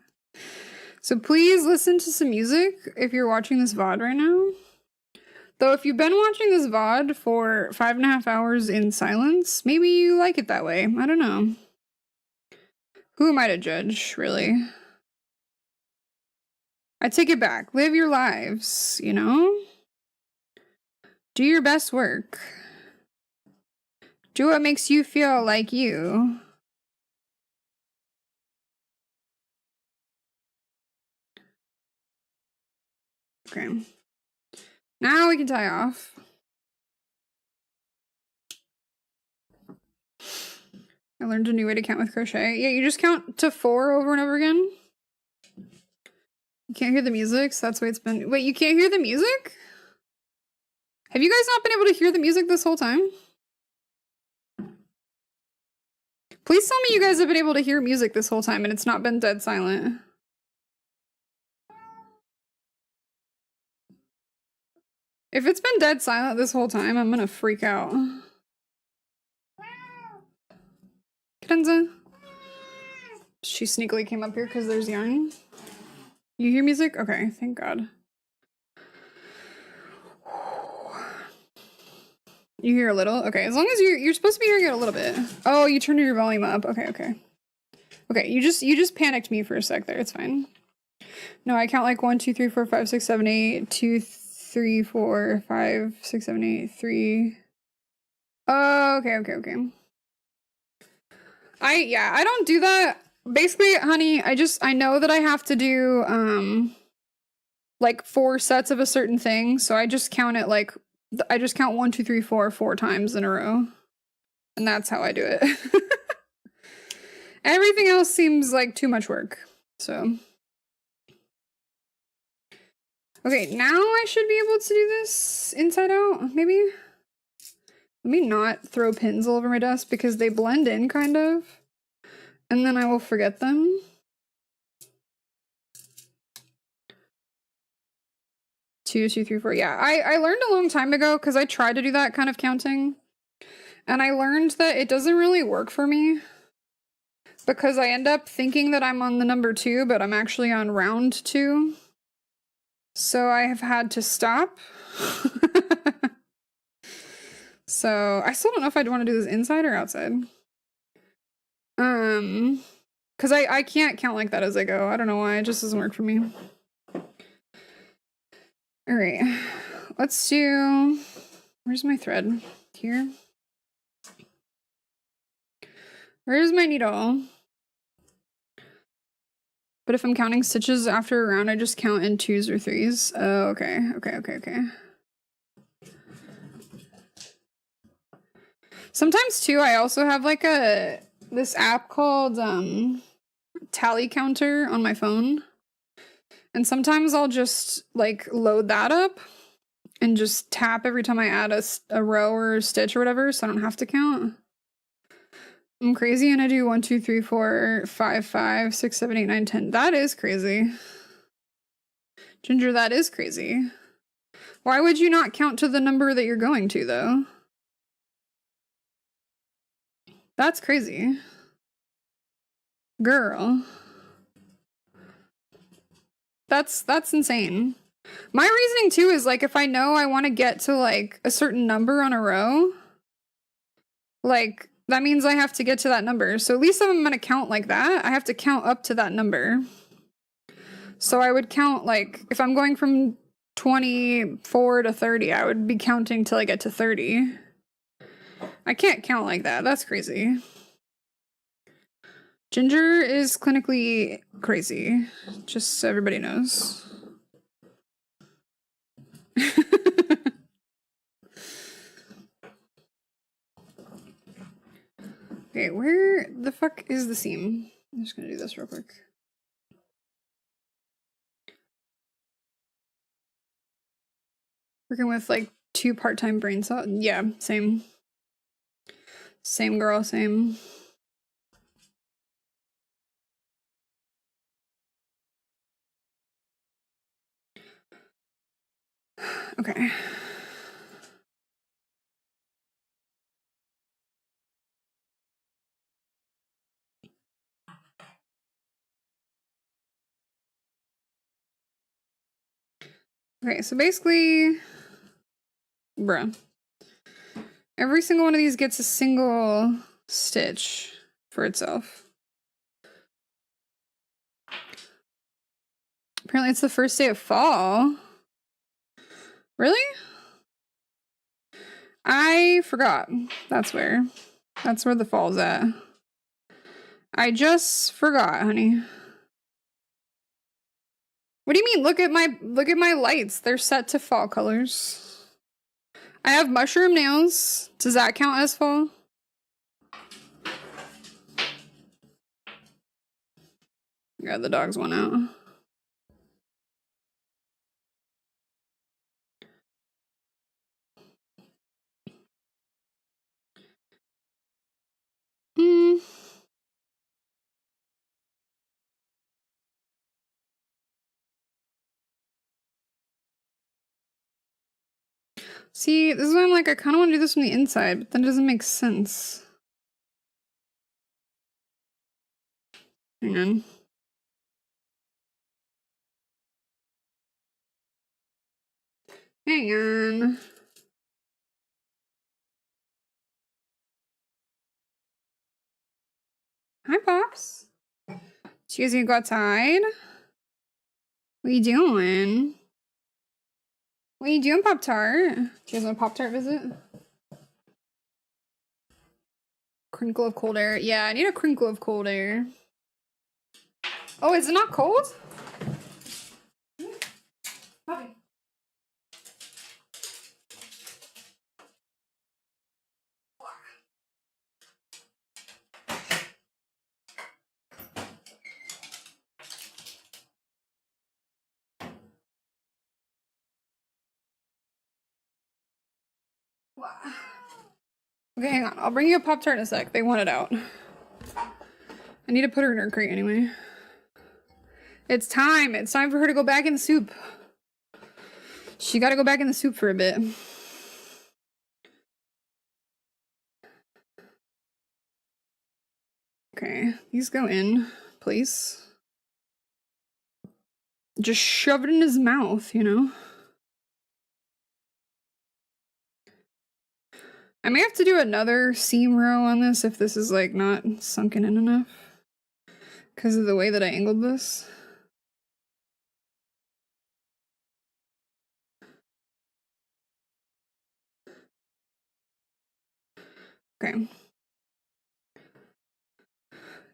So please listen to some music if you're watching this VOD right now. Though if you've been watching this VOD for 5.5 hours in silence, maybe you like it that way. I don't know. Who am I to judge, really? I take it back. Live your lives, you know? Do your best work. Do what makes you feel like you. Okay. Now we can tie off. I learned a new way to count with crochet. Yeah, you just count to 4 over and over again. You can't hear the music, so that's why it's been... Wait, you can't hear the music? Have you guys not been able to hear the music this whole time? Please tell me you guys have been able to hear music this whole time and it's not been dead silent. If it's been dead silent this whole time, I'm gonna freak out. Kenza? She sneakily came up here because there's yarn. You hear music? Okay, thank God. You hear a little? Okay, as long as you're supposed to be hearing it a little bit. Oh, you turned your volume up. Okay, okay. Okay, you just panicked me for a sec there. It's fine. No, I count like 1, 2, 3, 4, 5, 6, 7, 8, 2, 3, 4, 5, 6, 7, 8, 3. Oh, okay, okay, okay. I don't do that. Basically, honey, I know that I have to do like 4 sets of a certain thing, so I just count it like I just count 1, 2, 3, 4 4 times in a row. And that's how I do it. Everything else seems like too much work. So okay, now I should be able to do this inside out, maybe? Let me not throw pins all over my desk because they blend in, kind of. And then I will forget them. 2, 2, 3, 4. Yeah, I learned a long time ago because I tried to do that kind of counting. And I learned that it doesn't really work for me. Because I end up thinking that I'm on the number 2, but I'm actually on round 2. So I have had to stop. So I still don't know if I'd want to do this inside or outside. Because I can't count like that as I go. I don't know why. It just doesn't work for me. Alright. Let's do... Where's my thread? Here. Where's my needle? But if I'm counting stitches after a round, I just count in 2s or 3s. Oh, okay. Okay. Sometimes, too, I also have, like, this app called, Tally Counter on my phone. And sometimes I'll just, like, load that up and just tap every time I add a row or a stitch or whatever, so I don't have to count. I'm crazy and I do 1, 2, 3, 4, 5, 5, 6, 7, 8, 9, 10. That is crazy. Ginger, that is crazy. Why would you not count to the number that you're going to, though? That's crazy. Girl. That's insane. My reasoning, too, is, like, if I know I want to get to, like, a certain number on a row, like... that means I have to get to that number. So at least if I'm going to count like that, I have to count up to that number. So I would count, like, if I'm going from 24 to 30, I would be counting till I get to 30. I can't count like that. That's crazy. Ginger is clinically crazy. Just so everybody knows. Okay, where the fuck is the seam? I'm just gonna do this real quick. Working with like 2 part-time brain cells. Yeah, same. Same girl, same. Okay. Okay, so basically, bruh. Every single one of these gets a single stitch for itself. Apparently it's the first day of fall. Really? I forgot. That's where the fall's at. I just forgot, honey. What do you mean? Look at my lights. They're set to fall colors. I have mushroom nails. Does that count as fall? Yeah, the dogs went out. See, this is why I'm like, I kind of want to do this from the inside, but then it doesn't make sense. Hang on. Hang on. Hi, Pops. You guys gonna go outside? What are you doing? What are you doing, Pop-Tart? Do you guys want a Pop-Tart visit? Crinkle of cold air. Yeah, I need a crinkle of cold air. Oh, is it not cold? Puppy. Okay, hang on. I'll bring you a Pop-Tart in a sec. They want it out. I need to put her in her crate anyway. It's time. It's time for her to go back in the soup. She gotta go back in the soup for a bit. Okay, these go in, please. Just shove it in his mouth, you know? I may have to do another seam row on this if this is like not sunken in enough. Because of the way that I angled this. Okay.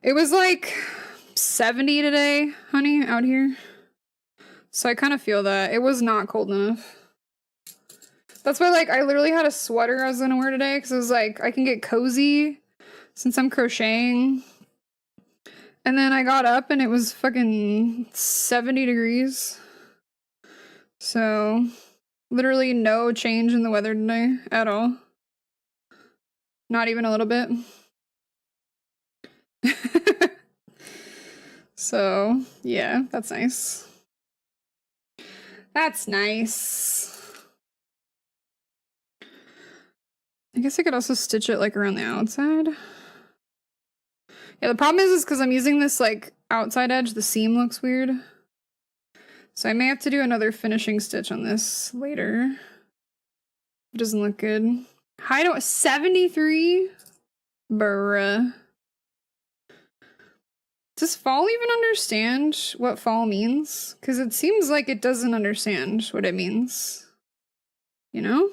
It was like 70 today, honey, out here. So I kind of feel that. It was not cold enough. That's why, like, I literally had a sweater I was gonna wear today because it was like, I can get cozy since I'm crocheting. And then I got up and it was fucking 70 degrees. So, literally no change in the weather today at all. Not even a little bit. So, yeah, that's nice. That's nice. I guess I could also stitch it like around the outside. Yeah, the problem is because I'm using this like outside edge, the seam looks weird. So I may have to do another finishing stitch on this later. It doesn't look good. High to 73? Bruh. Does fall even understand what fall means? Because it seems like it doesn't understand what it means. You know?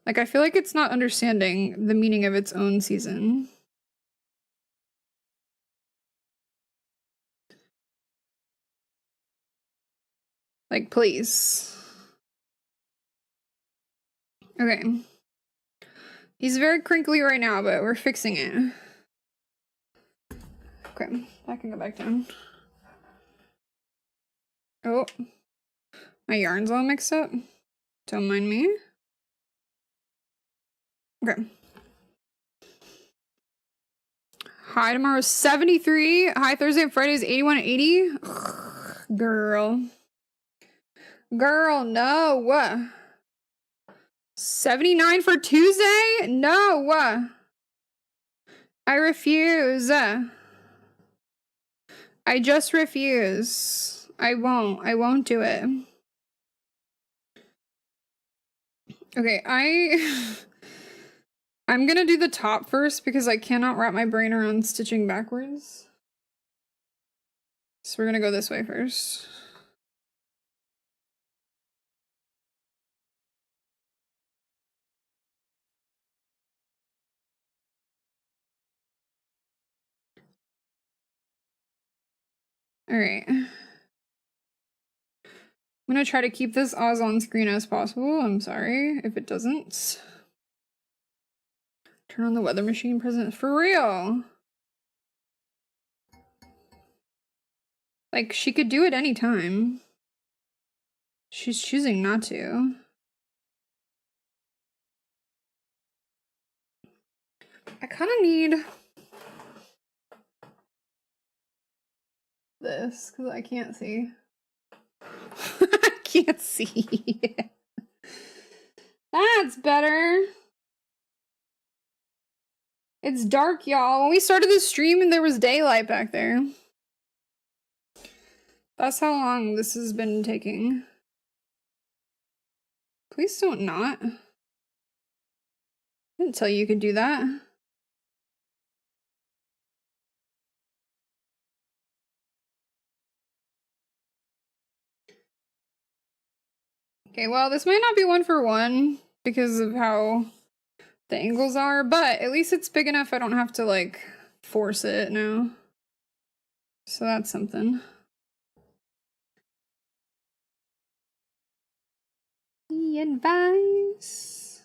Like, I feel like it's not understanding the meaning of its own season. Like, please. Okay. He's very crinkly right now, but we're fixing it. Okay, I can go back down. Oh. My yarn's all mixed up. Don't mind me. Okay. High tomorrow is 73. High Thursday and Friday is 81 and 80. Ugh, girl. Girl, no. 79 for Tuesday? No. I refuse. I just refuse. I won't do it. Okay, I'm gonna do the top first because I cannot wrap my brain around stitching backwards. So we're gonna go this way first. Alright. I'm gonna try to keep this as on screen as possible. I'm sorry if it doesn't. Turn on the weather machine present. For real. Like, she could do it anytime. She's choosing not to. I kind of need this because I can't see. I can't see. That's better. It's dark, y'all. When we started this stream and there was daylight back there. That's how long this has been taking. Please don't not. I didn't tell you could do that. Okay, well, this might not be 1-for-1 because of how the angles are, but at least it's big enough I don't have to, like, force it now. So that's something. The advice.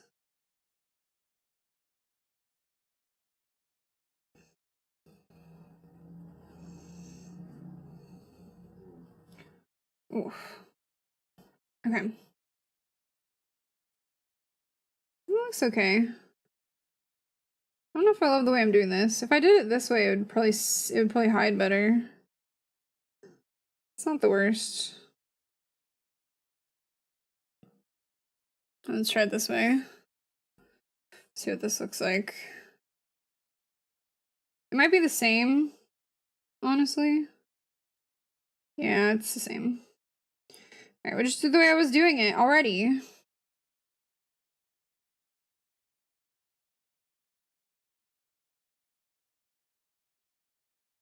Oof. Okay. It looks okay. I don't know if I love the way I'm doing this. If I did it this way, it would probably hide better. It's not the worst. Let's try it this way. See what this looks like. It might be the same, honestly. Yeah, it's the same. Alright, we'll just do the way I was doing it already.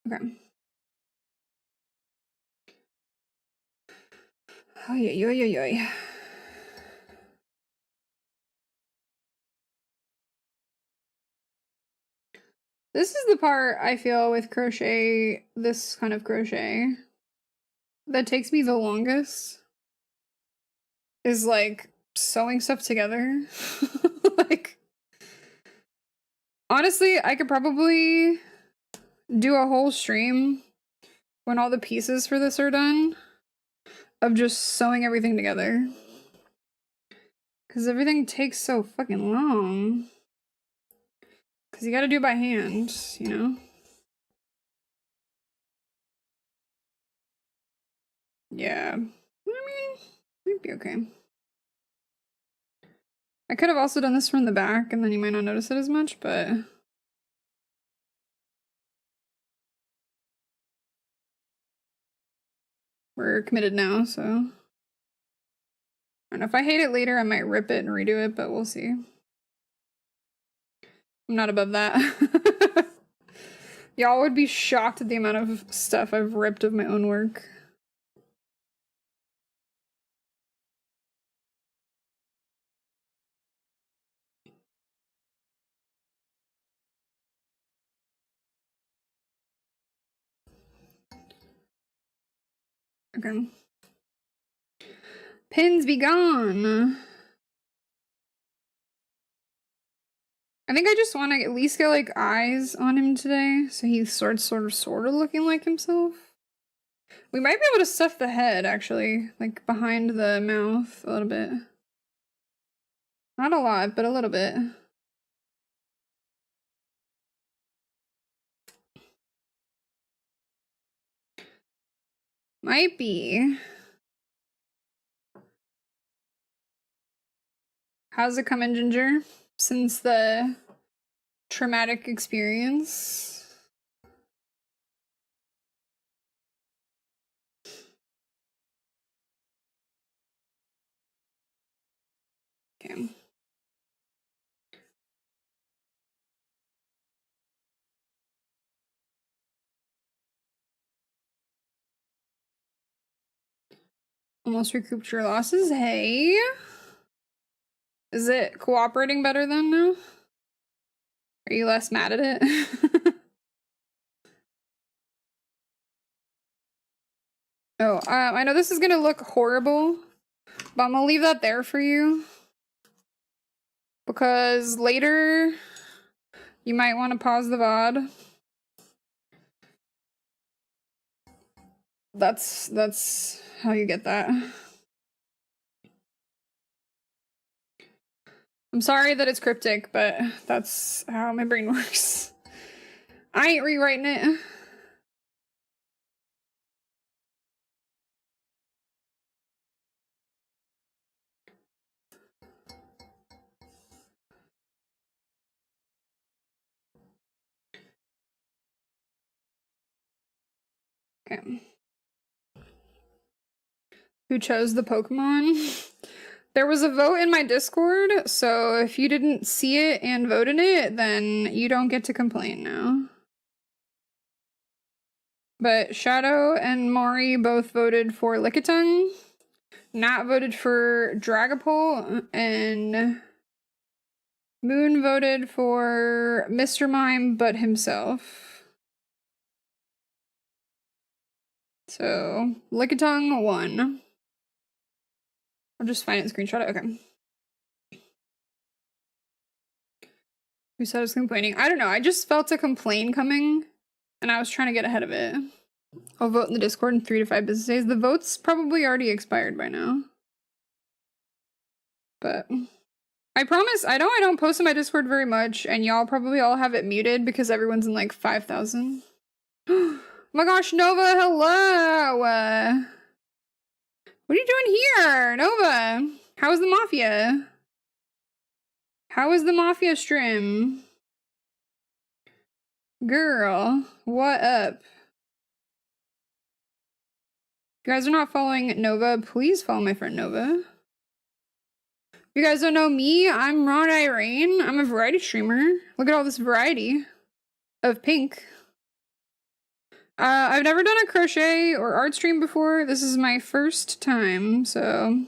Okay. Oh, yeah. This is the part I feel with crochet, this kind of crochet, that takes me the longest. Is like sewing stuff together. Like, honestly, I could probably do a whole stream when all the pieces for this are done of just sewing everything together. Because everything takes so fucking long. Because you gotta do it by hand, you know? Yeah. I mean, might be okay. I could have also done this from the back, and then you might not notice it as much, but... we're committed now, so... I don't know, if I hate it later, I might rip it and redo it, but we'll see. I'm not above that. Y'all would be shocked at the amount of stuff I've ripped of my own work. Okay. Pins be gone. I think I just want to at least get like eyes on him today, so he's sort of looking like himself. We might be able to stuff the head actually, like behind the mouth a little bit. Not a lot, but a little bit. Might be. How's it coming, Ginger? Since the traumatic experience? Okay. Almost recouped your losses. Hey. Is it cooperating better then now? Are you less mad at it? Oh, I know this is gonna look horrible, but I'm gonna leave that there for you. Because later, you might want to pause the VOD. That's how you get that. I'm sorry that it's cryptic, but that's how my brain works. I ain't rewriting it. Okay. Who chose the Pokemon? There was a vote in my Discord, so if you didn't see it and vote in it, then you don't get to complain now. But Shadow and Mari both voted for Lickitung. Nat voted for Dragapult, and Moon voted for Mr. Mime but himself. So, Lickitung won. I'll just find it and screenshot it. Okay. Who said I was complaining? I don't know. I just felt a complaint coming, and I was trying to get ahead of it. I'll vote in the Discord in 3 to 5 business days. The vote's probably already expired by now. But I promise, I don't post in my Discord very much, and y'all probably all have it muted because everyone's in like 5,000. Oh my gosh, Nova, hello! What are you doing here, Nova? How was the Mafia? How is the Mafia stream? Girl, what up? If you guys are not following Nova, please follow my friend Nova. If you guys don't know me, I'm Ron Irene. I'm a variety streamer. Look at all this variety of pink. I've never done a crochet or art stream before. This is my first time, so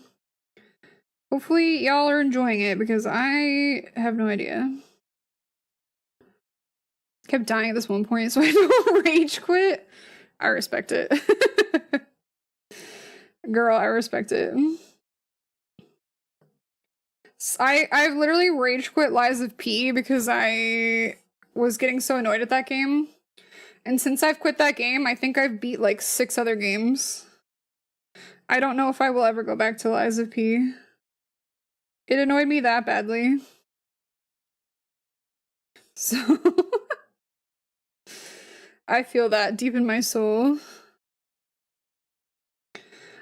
hopefully y'all are enjoying it because I have no idea. Kept dying at this one point, so I don't rage quit. I respect it. Girl, I respect it. I've literally rage quit Lies of P because I was getting so annoyed at that game. And since I've quit that game, I think I've beat like 6 other games. I don't know if I will ever go back to Lies of P. It annoyed me that badly. So I feel that deep in my soul.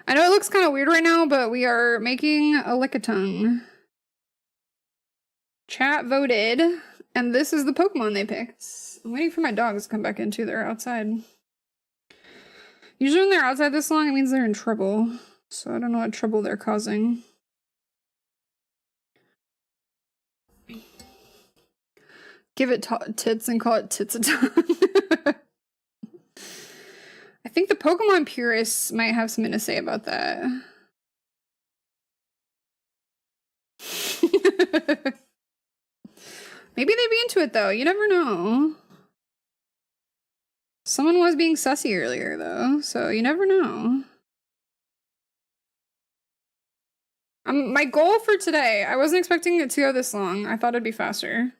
I know it looks kind of weird right now, but we are making a Lickitung. Chat voted, and this is the Pokemon they picked. I'm waiting for my dogs to come back in too. They're outside. Usually when they're outside this long, it means they're in trouble. So I don't know what trouble they're causing. Give it tits and call it tits-a-ton. I think the Pokemon purists might have something to say about that. Maybe they'd be into it though. You never know. Someone was being sussy earlier though, so you never know. My goal for today, I wasn't expecting it to go this long. I thought it'd be faster.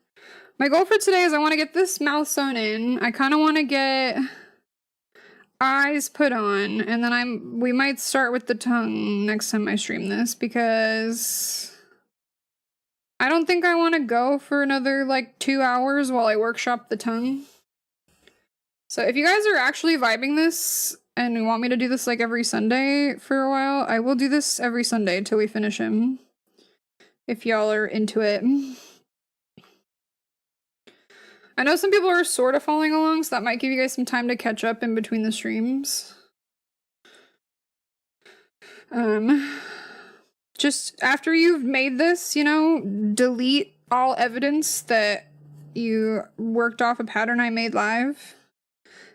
My goal for today is I want to get this mouth sewn in. I kind of want to get eyes put on, and then we might start with the tongue next time I stream this because I don't think I want to go for another like 2 hours while I workshop the tongue. So if you guys are actually vibing this and want me to do this like every Sunday for a while, I will do this every Sunday until we finish him. If y'all are into it. I know some people are sort of following along, so that might give you guys some time to catch up in between the streams. Just after you've made this, you know, delete all evidence that you worked off a pattern I made live.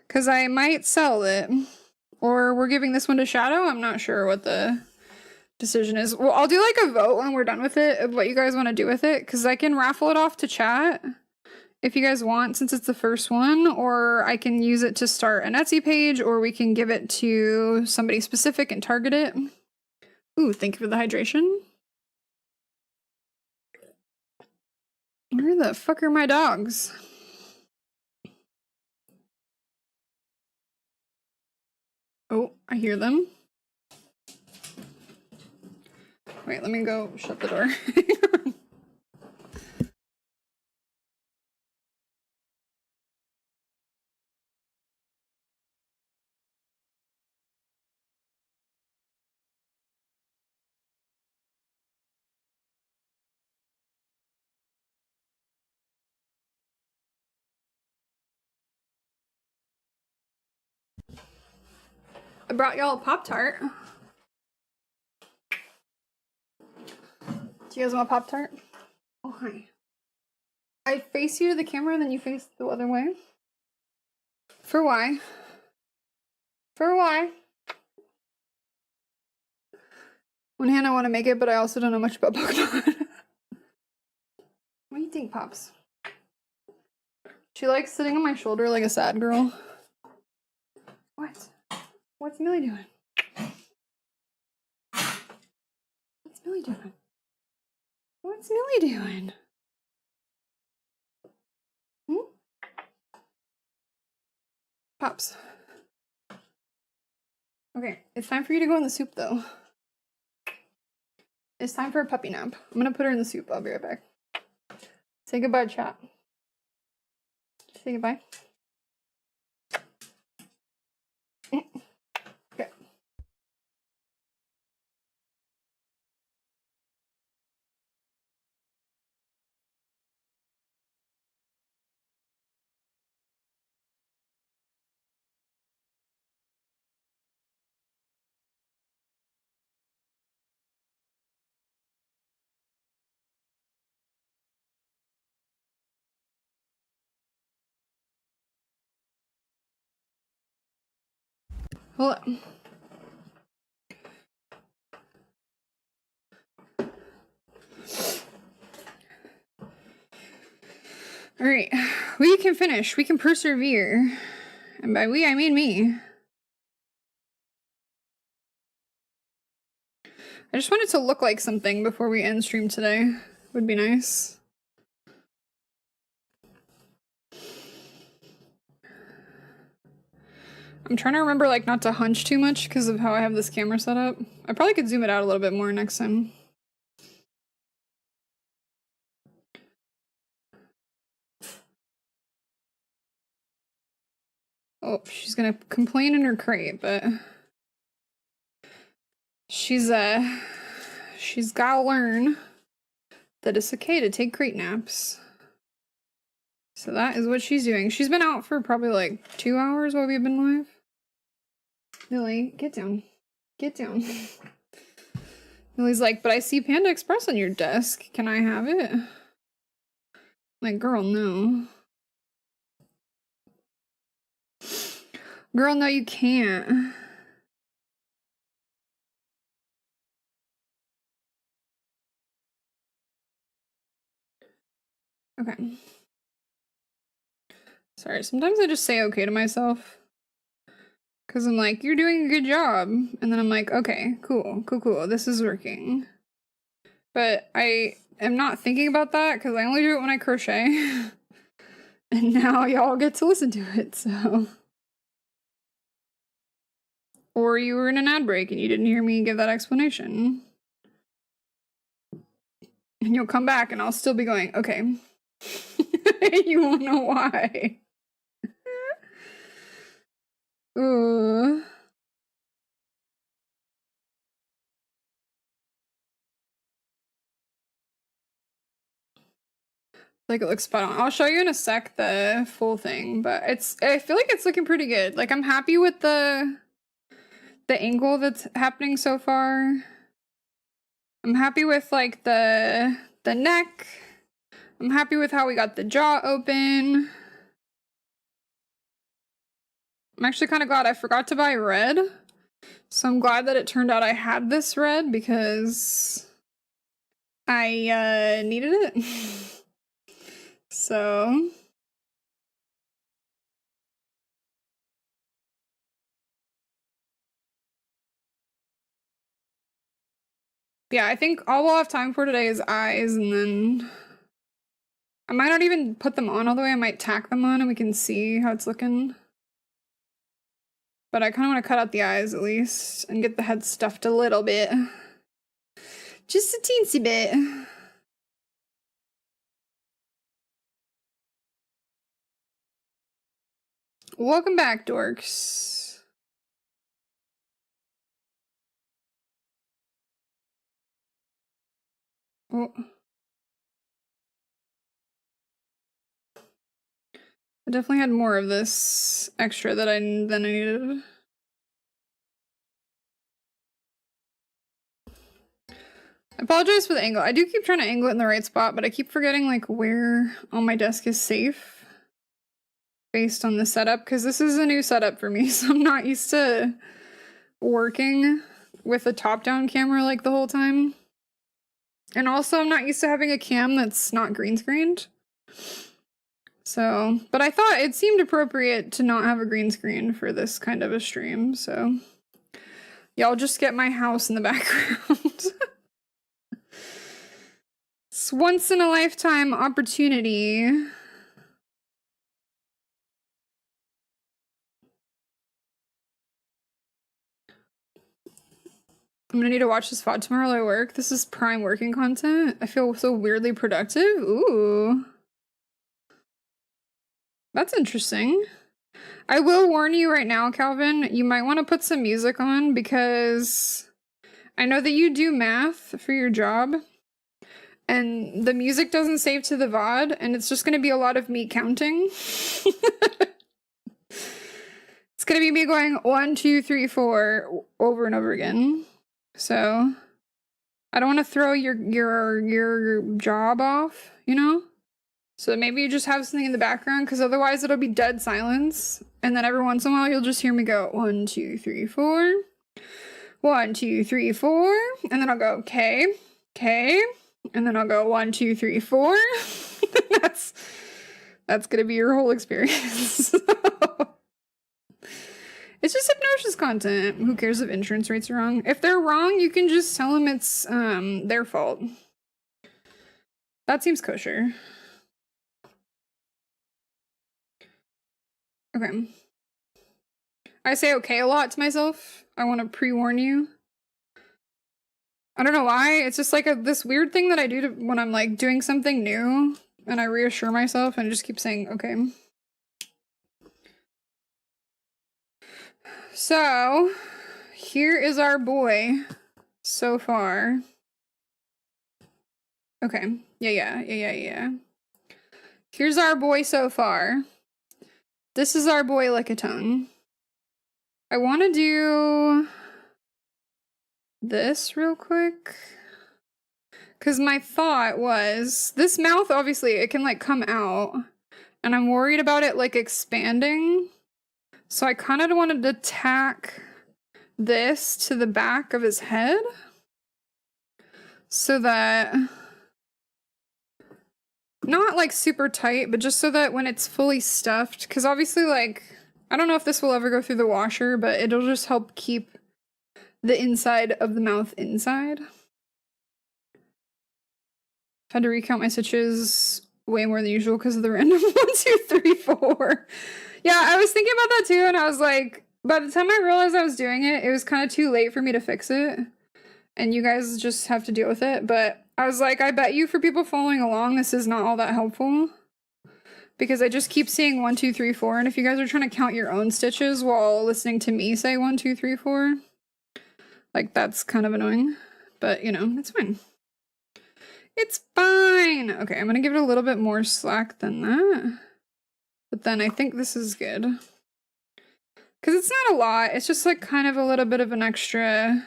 Because I might sell it. Or we're giving this one to Shadow. I'm not sure what the decision is. Well, I'll do like a vote when we're done with it of what you guys want to do with it. Because I can raffle it off to chat if you guys want, since it's the first one. Or I can use it to start an Etsy page. Or we can give it to somebody specific and target it. Ooh, thank you for the hydration. Where the fuck are my dogs? Oh, I hear them. Wait, let me go shut the door. I brought y'all a Pop-Tart. Do you guys want a Pop-Tart? Oh, hi. I face you to the camera, then you face the other way. For why? For why? One hand I want to make it, but I also don't know much about Pokemon. What do you think, Pops? She likes sitting on my shoulder like a sad girl. What? What's Millie doing? What's Millie doing? What's Millie doing? Hmm? Pops. Okay, it's time for you to go in the soup, though. It's time for a puppy nap. I'm gonna put her in the soup. I'll be right back. Say goodbye, chat. Say goodbye. Hold on. Alright, we can finish. We can persevere. And by we, I mean me. I just want it to look like something before we end stream today. Would be nice. I'm trying to remember, like, not to hunch too much because of how I have this camera set up. I probably could zoom it out a little bit more next time. Oh, she's gonna complain in her crate, but she's gotta learn that it's okay to take crate naps. So that is what she's doing. She's been out for probably like 2 hours while we've been live. Lily, get down. Get down. Lily's like, but I see Panda Express on your desk. Can I have it? Like, girl, no. Girl, no, you can't. Okay. Sorry, sometimes I just say okay to myself. Because I'm like, you're doing a good job. And then I'm like, okay, cool, cool, cool. This is working. But I am not thinking about that because I only do it when I crochet. And now y'all get to listen to it, so. Or you were in an ad break and you didn't hear me give that explanation. And you'll come back and I'll still be going, okay. You won't know why. Ooh. Like, it looks spot on. I'll show you in a sec the full thing, but I feel like it's looking pretty good. Like, I'm happy with the angle that's happening so far. I'm happy with, like, the neck. I'm happy with how we got the jaw open. I'm actually kind of glad I forgot to buy red. So I'm glad that it turned out I had this red because I needed it. So yeah, I think all we'll have time for today is eyes, and then I might not even put them on all the way. I might tack them on and we can see how it's looking. But I kind of want to cut out the eyes at least and get the head stuffed a little bit. Just a teensy bit. Welcome back, dorks. Oh. I definitely had more of this extra than I needed. I apologize for the angle. I do keep trying to angle it in the right spot, but I keep forgetting like where on my desk is safe based on the setup, because this is a new setup for me, so I'm not used to working with a top-down camera like the whole time. And also I'm not used to having a cam that's not green screened. So, but I thought it seemed appropriate to not have a green screen for this kind of a stream, so y'all just get my house in the background. It's once in a lifetime opportunity. I'm gonna need to watch this VOD tomorrow while I work. This is prime working content. I feel so weirdly productive. Ooh. That's interesting. I will warn you right now, Calvin, you might want to put some music on because I know that you do math for your job and the music doesn't save to the VOD and it's just going to be a lot of me counting. It's going to be me going 1, 2, 3, 4 over and over again. So I don't want to throw your job off, you know? So maybe you just have something in the background, because otherwise it'll be dead silence. And then every once in a while, you'll just hear me go 1, 2, 3, 4. 1, 2, 3, 4. And then I'll go, okay, okay. And then I'll go 1, 2, 3, 4. That's gonna be your whole experience. It's just hypnosis content. Who cares if insurance rates are wrong? If they're wrong, you can just tell them it's their fault. That seems kosher. Okay. I say okay a lot to myself. I want to pre-warn you. I don't know why. It's just like this weird thing that I do when I'm like doing something new, and I reassure myself and I just keep saying okay. So, here is our boy so far. Okay. Yeah. Here's our boy so far. This is our boy like a tongue. I want to do this real quick. Because my thought was, this mouth, obviously, it can like come out. And I'm worried about it like expanding. So I kind of wanted to tack this to the back of his head. So that, not like super tight, but just so that when it's fully stuffed, because obviously like, I don't know if this will ever go through the washer, but it'll just help keep the inside of the mouth inside. I've had to recount my stitches way more than usual because of the random 1, 2, 3, 4. Yeah, I was thinking about that too, and I was like, by the time I realized I was doing it, it was kind of too late for me to fix it. And you guys just have to deal with it. But I was like, I bet you for people following along, this is not all that helpful. Because I just keep seeing 1, 2, 3, 4. And if you guys are trying to count your own stitches while listening to me say 1, 2, 3, 4, like that's kind of annoying. But, you know, it's fine. It's fine. Okay, I'm going to give it a little bit more slack than that. But then I think this is good. Because it's not a lot. It's just like kind of a little bit of an extra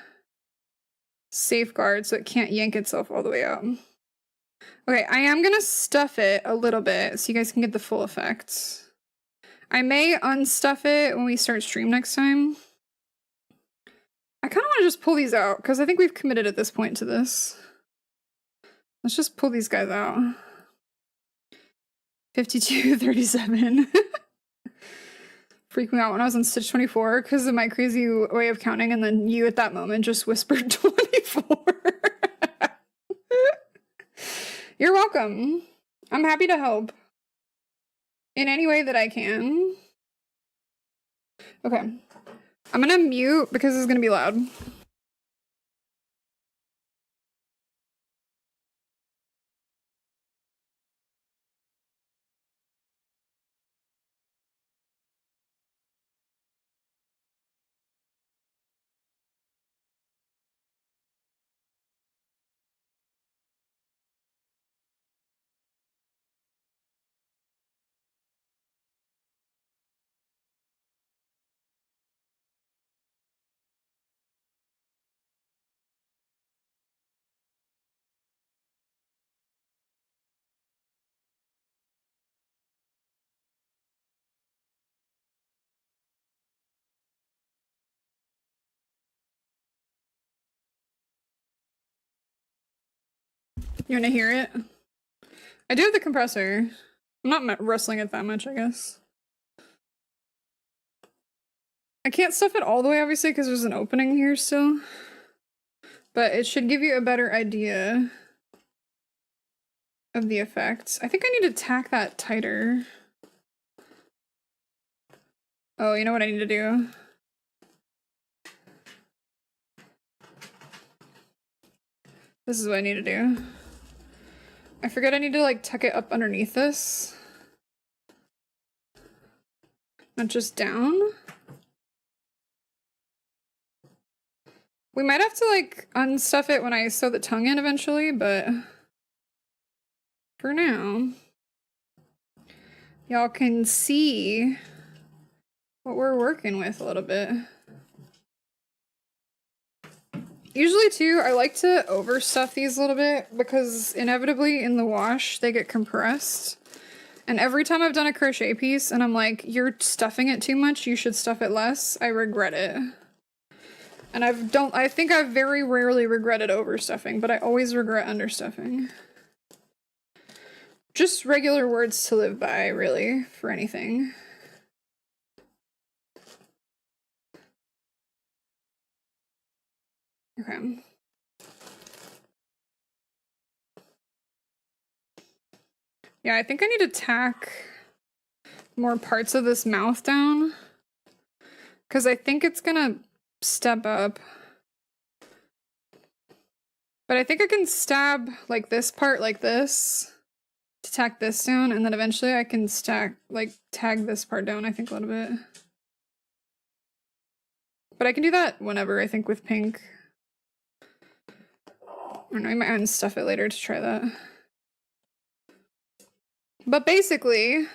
safeguard so it can't yank itself all the way out. Okay, I am going to stuff it a little bit so you guys can get the full effect. I may unstuff it when we start stream next time. I kind of want to just pull these out because I think we've committed at this point to this. Let's just pull these guys out. 52, 37. Freaked me out when I was on stitch 24 because of my crazy way of counting, and then you at that moment just whispered 24. You're welcome. I'm happy to help in any way that I can. Okay. I'm gonna mute because it's gonna be loud. You wanna hear it? I do have the compressor. I'm not rustling it that much, I guess. I can't stuff it all the way, obviously, because there's an opening here still. But it should give you a better idea of the effects. I think I need to tack that tighter. Oh, you know what I need to do? This is what I need to do. I forget I need to like tuck it up underneath this. Not just down. We might have to like unstuff it when I sew the tongue in eventually, but for now, y'all can see what we're working with a little bit. Usually too, I like to overstuff these a little bit because inevitably in the wash they get compressed. And every time I've done a crochet piece and I'm like, you're stuffing it too much, you should stuff it less, I regret it. And I think I've very rarely regretted overstuffing, but I always regret understuffing. Just regular words to live by, really, for anything. Okay. Yeah, I think I need to tack more parts of this mouth down, because I think it's gonna step up. But I think I can stab like this part like this to tack this down, and then eventually I can tag this part down, I think, a little bit. But I can do that whenever, I think, with pink. I don't know, I might unstuff it later to try that. But basically,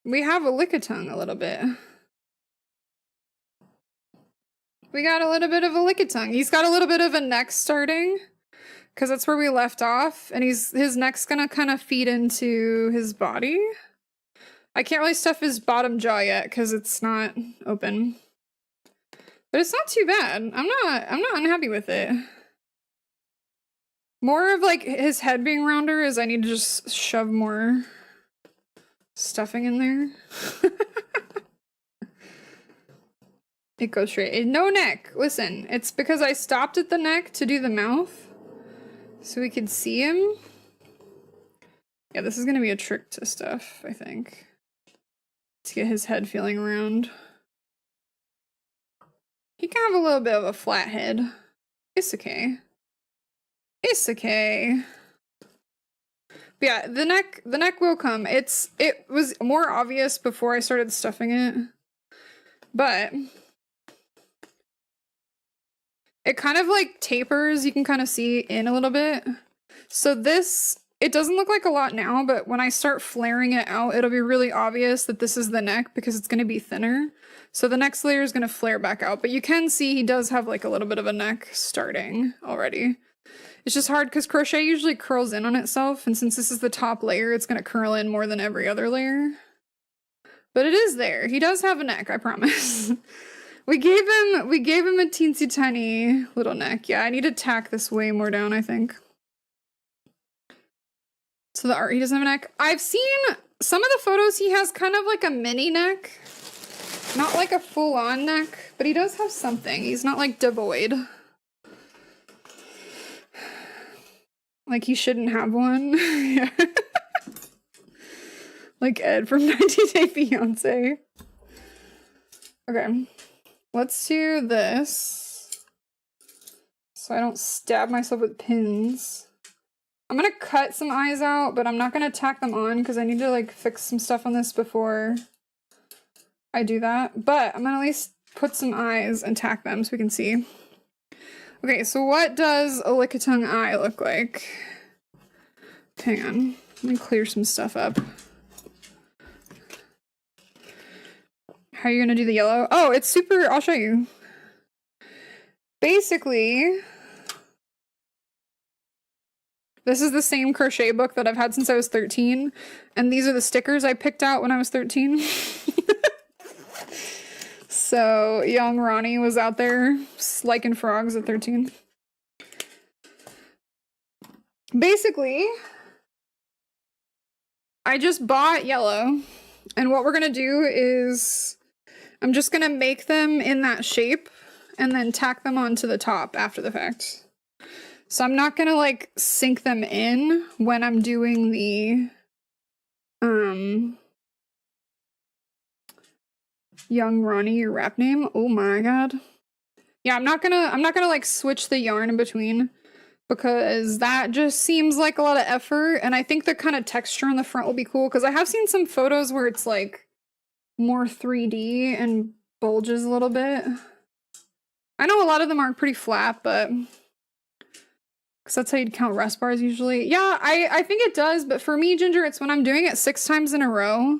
we have a lickitung a little bit. We got a little bit of a lickitung. He's got a little bit of a neck starting, because that's where we left off, and his neck's gonna kind of feed into his body. I can't really stuff his bottom jaw yet, because it's not open. But it's not too bad. I'm not unhappy with it. More of like his head being rounder is I need to just shove more stuffing in there. It goes straight. No neck. Listen, it's because I stopped at the neck to do the mouth so we could see him. Yeah, this is gonna be a trick to stuff, I think, to get his head feeling round. He can have a little bit of a flat head. It's okay. It's okay. But yeah, the neck will come. It was more obvious before I started stuffing it, but it kind of like tapers. You can kind of see in a little bit. So this, it doesn't look like a lot now, but when I start flaring it out, it'll be really obvious that this is the neck because it's going to be thinner. So the next layer is going to flare back out, but you can see he does have like a little bit of a neck starting already. It's just hard because crochet usually curls in on itself, and since this is the top layer, it's going to curl in more than every other layer. But it is there. He does have a neck, I promise. We gave him a teensy tiny little neck. Yeah, I need to tack this way more down, I think. So the art, he doesn't have a neck. I've seen some of the photos, he has kind of like a mini neck. Not like a full-on neck, but he does have something. He's not like devoid. Like he shouldn't have one. Yeah. Like Ed from 90 Day Fiancé. Okay. Let's do this, so I don't stab myself with pins. I'm gonna cut some eyes out, but I'm not gonna tack them on because I need to like fix some stuff on this before I do that. But I'm gonna at least put some eyes and tack them so we can see. Okay, so what does a lickitung eye look like? Hang on, let me clear some stuff up. How are you gonna do the yellow? Oh, it's super, I'll show you. Basically, this is the same crochet book that I've had since I was 13, and these are the stickers I picked out when I was 13. So, young Ronnie was out there liking frogs at 13. Basically, I just bought yellow, and what we're gonna do is I'm just gonna make them in that shape and then tack them onto the top after the fact. So I'm not gonna like sink them in when I'm doing the young Ronnie, your rap name. Oh my god. Yeah, I'm not gonna like switch the yarn in between because that just seems like a lot of effort, and I think the kind of texture on the front will be cool because I have seen some photos where it's like more 3D and bulges a little bit. I know a lot of them are pretty flat, but because that's how you'd count rest bars usually. Yeah, I think it does, but for me, Ginger, it's when I'm doing it 6 times in a row.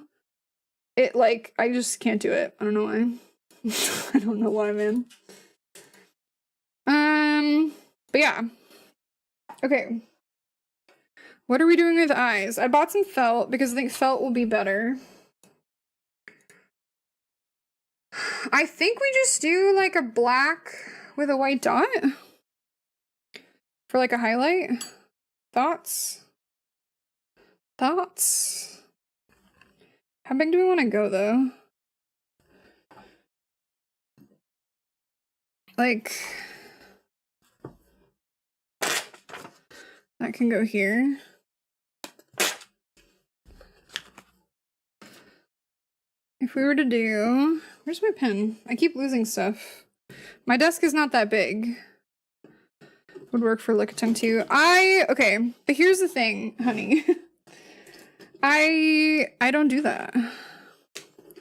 It like, I just can't do it. I don't know why. I don't know why, man. But yeah. Okay. What are we doing with eyes? I bought some felt because I think felt will be better. I think we just do like a black with a white dot for like a highlight. Thoughts? Thoughts? How big do we want to go though? Like, that can go here. If we were to do, where's my pen? I keep losing stuff. My desk is not that big. Would work for Lickitung too. Okay, but here's the thing, honey. I don't do that.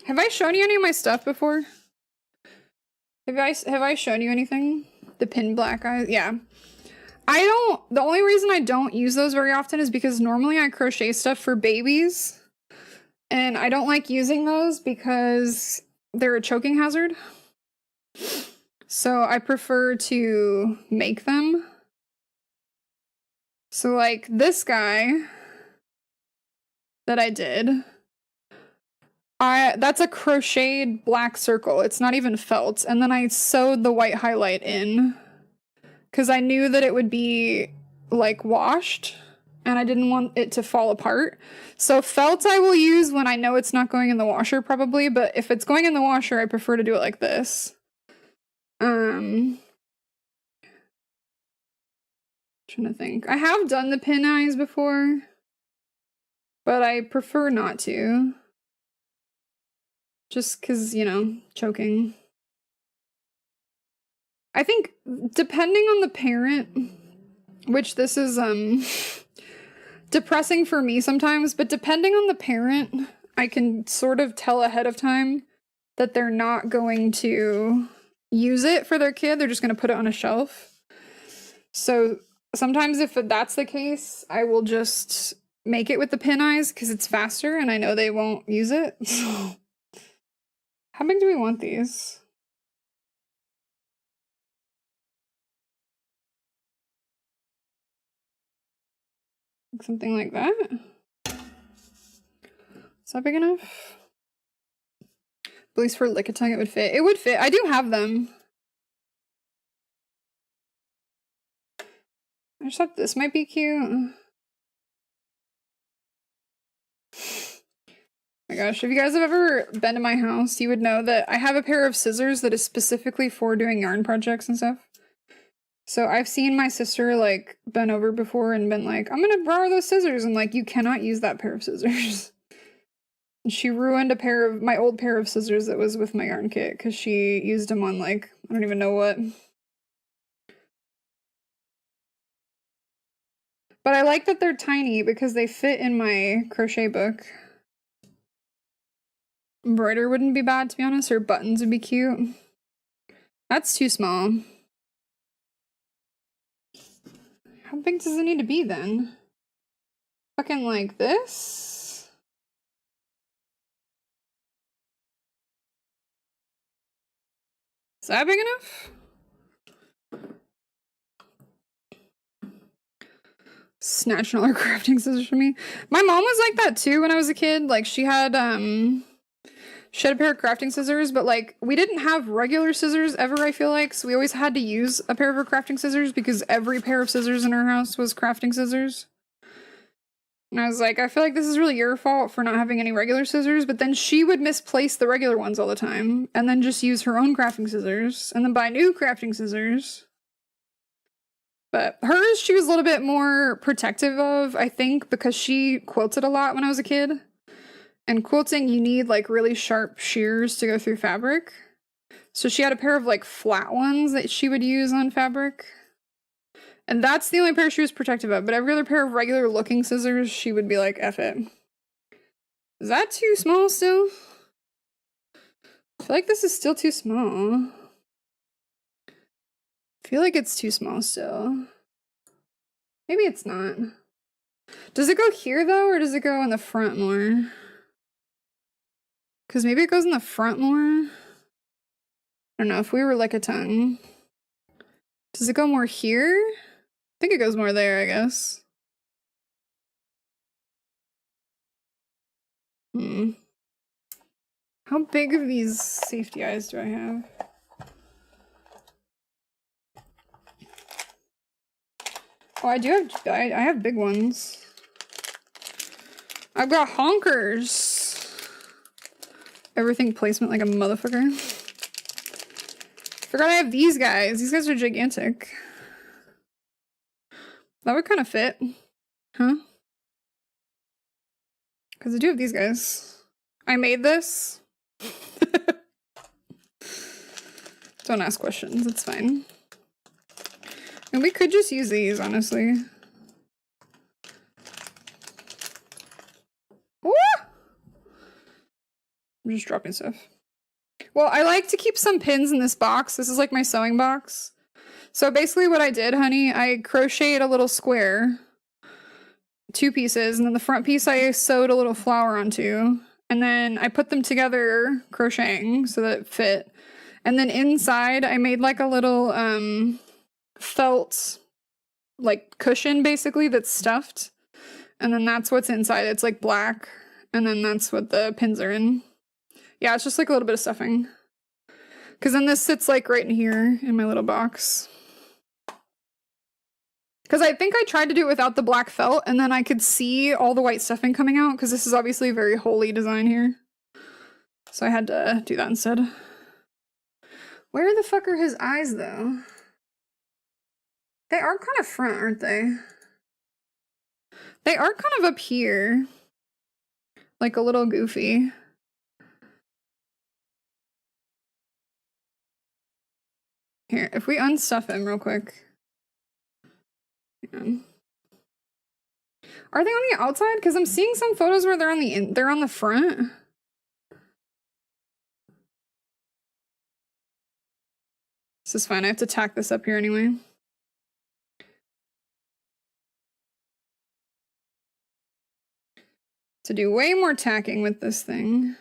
Have I shown you any of my stuff before? Have I shown you anything? The pin black eyes? Yeah. The only reason I don't use those very often is because normally I crochet stuff for babies. And I don't like using those because they're a choking hazard. So I prefer to make them. So like this guy that I did, that's a crocheted black circle. It's not even felt. And then I sewed the white highlight in because I knew that it would be like washed and I didn't want it to fall apart. So felt I will use when I know it's not going in the washer probably, but if it's going in the washer, I prefer to do it like this. Trying to think. I have done the pin eyes before, but I prefer not to. Just because, you know, choking. I think depending on the parent, which this is depressing for me sometimes, but depending on the parent, I can sort of tell ahead of time that they're not going to use it for their kid. They're just going to put it on a shelf. So sometimes if that's the case, I will just make it with the pin eyes because it's faster and I know they won't use it. So how big do we want these? Something like that. Is that big enough? At least for Lickitung it would fit. It would fit. I do have them. I just thought this might be cute. Oh my gosh, if you guys have ever been to my house, you would know that I have a pair of scissors that is specifically for doing yarn projects and stuff. So I've seen my sister like been over before and been like, I'm gonna borrow those scissors, and like, you cannot use that pair of scissors. And she ruined my old pair of scissors that was with my yarn kit because she used them on like, I don't even know what. But I like that they're tiny because they fit in my crochet book. Embroider wouldn't be bad, to be honest, or buttons would be cute. That's too small. How big does it need to be then? Fucking like this? Is that big enough? Snatching all her crafting scissors from me. My mom was like that too when I was a kid. Like she had a pair of crafting scissors, but like we didn't have regular scissors ever, I feel like. So we always had to use a pair of her crafting scissors because every pair of scissors in our house was crafting scissors. And I was like, I feel like this is really your fault for not having any regular scissors, but then she would misplace the regular ones all the time and then just use her own crafting scissors and then buy new crafting scissors. But hers, she was a little bit more protective of, I think, because she quilted a lot when I was a kid. And quilting, you need like really sharp shears to go through fabric. So she had a pair of like flat ones that she would use on fabric. And that's the only pair she was protective of. But every other pair of regular looking scissors, she would be like, F it. Is that too small still? I feel like this is still too small. I feel like it's too small still. Maybe it's not. Does it go here though, or does it go in the front more? Because maybe it goes in the front more. I don't know, if we were Lickitung. Does it go more here? I think it goes more there, I guess. How big of these safety eyes do I have? Oh, I do have, I have big ones. I've got honkers. Everything placement like a motherfucker. Forgot I have these guys. These guys are gigantic. That would kind of fit. Huh? Because I do have these guys. I made this. Don't ask questions. It's fine. And we could just use these, honestly. Woo! I'm just dropping stuff. Well, I like to keep some pins in this box. This is like my sewing box. So basically what I did, honey, I crocheted a little square. 2 pieces, and then the front piece I sewed a little flower onto. And then I put them together crocheting so that it fit. And then inside I made like a little felt like cushion basically that's stuffed. And then that's what's inside. It's like black. And then that's what the pins are in. Yeah, it's just like a little bit of stuffing. Because then this sits like right in here in my little box. Because I think I tried to do it without the black felt, and then I could see all the white stuffing coming out, because this is obviously a very holy design here. So I had to do that instead. Where the fuck are his eyes, though? They are kind of front, aren't they? They are kind of up here. Like a little goofy. Here, if we unstuff him real quick. Yeah. Are they on the outside? Because I'm seeing some photos where they're on the front. This is fine. I have to tack this up here anyway. To do way more tacking with this thing.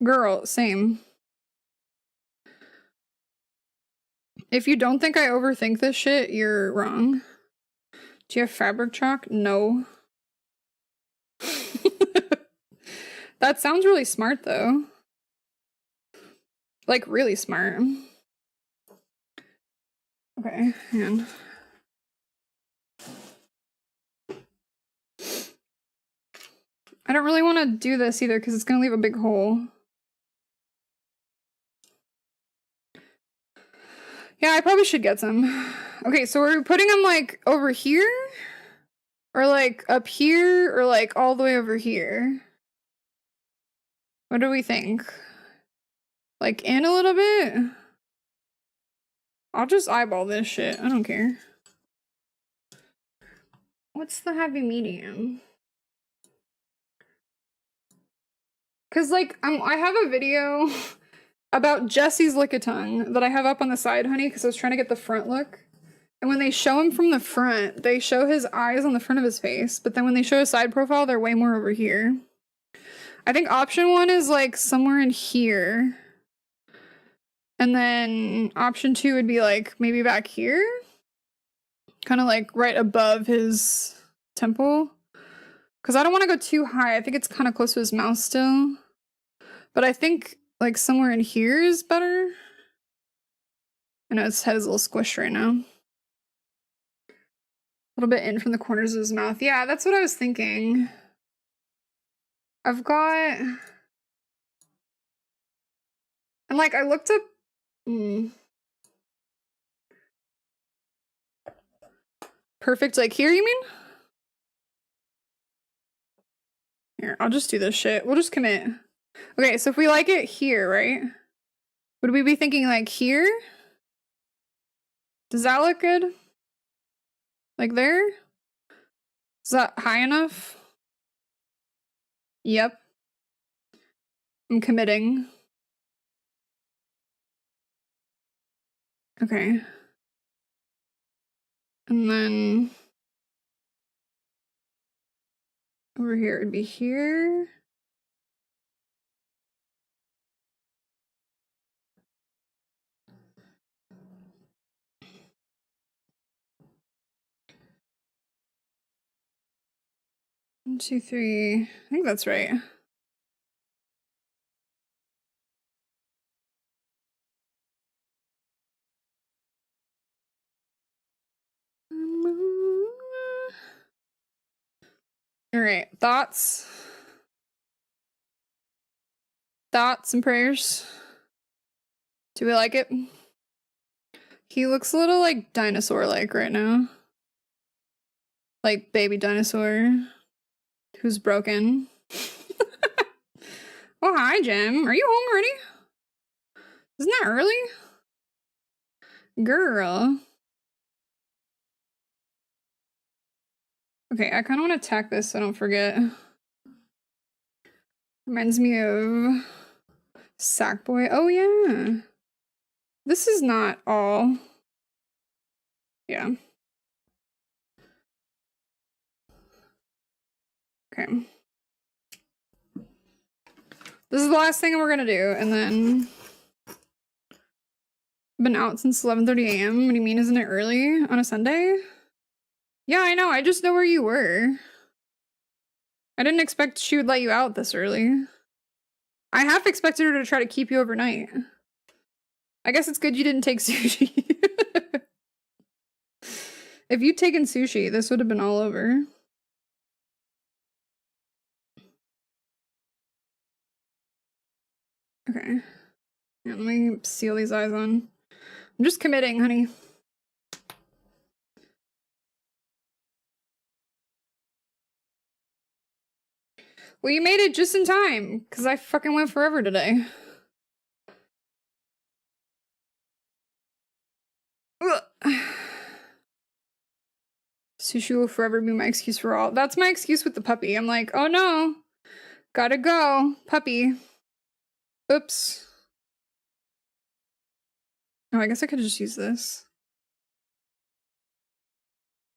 Girl, same. If you don't think I overthink this shit, you're wrong. Do you have fabric chalk? No. That sounds really smart, though. Like, really smart. Okay, hang on. I don't really want to do this either, because it's going to leave a big hole. Yeah, I probably should get some. Okay, so we're putting them, like, over here? Or, like, up here? Or, like, all the way over here? What do we think? Like, in a little bit? I'll just eyeball this shit. I don't care. What's the happy medium? Because, like, I have a video about Jesse's Lickitung that I have up on the side, honey, because I was trying to get the front look. And when they show him from the front, they show his eyes on the front of his face, but then when they show his side profile, they're way more over here. I think option 1 is, like, somewhere in here. And then option 2 would be, like, maybe back here? Kind of, like, right above his temple. Because I don't want to go too high. I think it's kind of close to his mouth still. But I think, like, somewhere in here is better. I know his head is a little squished right now. A little bit in from the corners of his mouth. Yeah, that's what I was thinking. I've got... And, like, I looked up... Perfect, like, here, you mean? Here, I'll just do this shit. We'll just commit. Okay, so if we like it here, right? Would we be thinking, like, here? Does that look good? Like there? Is that high enough? Yep. I'm committing. Okay. And then over here, it'd be here. 1, 2, 3. I think that's right. All right, thoughts and prayers. Do we like it? He looks a little like dinosaur-like right now. Like baby dinosaur who's broken. Oh, hi, Jim. Are you home already? Isn't that early? Girl. Okay, I kind of want to attack this so I don't forget. Reminds me of Sackboy. Oh, yeah. This is not all. Yeah. Okay. This is the last thing we're gonna do, and then been out since 11:30 a.m. What do you mean, isn't it early on a Sunday? Yeah, I know. I just know where you were. I didn't expect she would let you out this early. I half expected her to try to keep you overnight. I guess it's good you didn't take sushi. If you'd taken sushi, this would have been all over. Okay. Yeah, let me seal these eyes on. I'm just committing, honey. Well, you made it just in time, because I fucking went forever today. Ugh. Sushi will forever be my excuse for all. That's my excuse with the puppy. I'm like, oh no. Gotta go. Puppy. Oops. Oh, I guess I could just use this.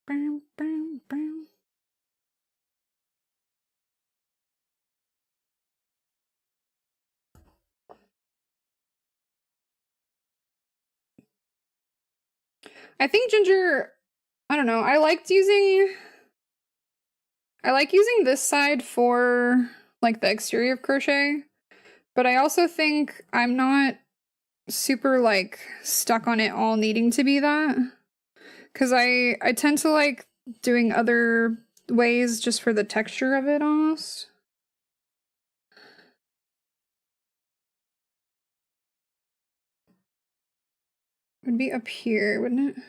Bam, bam, bam. I think Ginger, I don't know, I like using this side for like the exterior of crochet, but I also think I'm not super like stuck on it all needing to be that, because I tend to like doing other ways just for the texture of it almost. It would be up here, wouldn't it?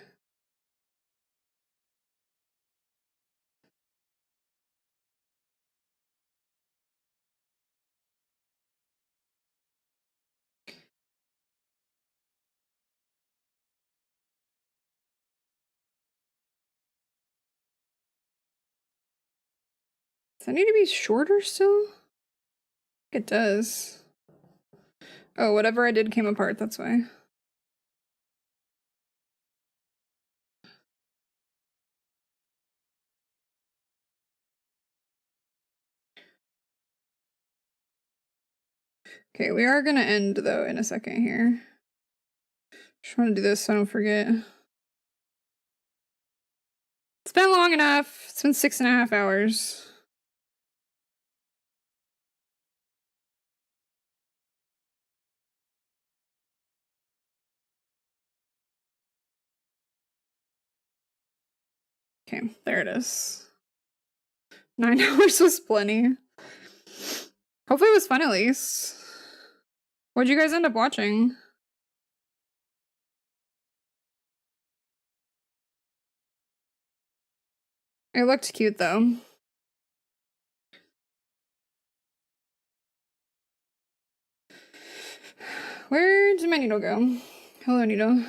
Does that need to be shorter still? It does. Oh, whatever I did came apart, that's why. Okay, we are gonna end though in a second here. Just want to do this so I don't forget. It's been long enough. It's been 6.5 hours. Okay, there it is. 9 hours was plenty. Hopefully it was fun at least. What'd you guys end up watching? It looked cute though. Where did my needle go? Hello, needle.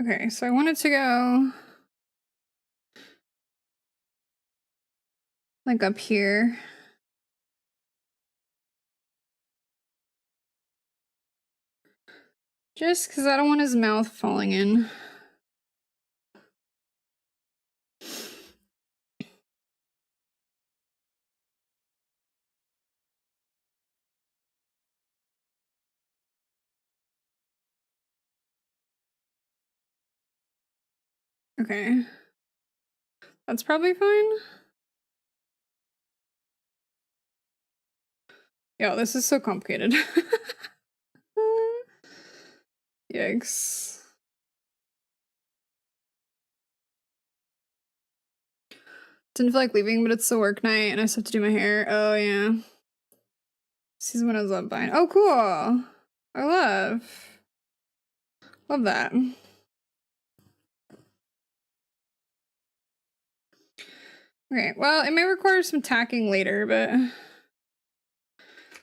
Okay, so I wanted to go like up here. Just because I don't want his mouth falling in. Okay. That's probably fine. Yo, this is so complicated. Yikes. Didn't feel like leaving, but it's the work night and I still have to do my hair. Oh, yeah. Season 1 I love buying. Oh, cool. I love that. Okay, well, it may require some tacking later, but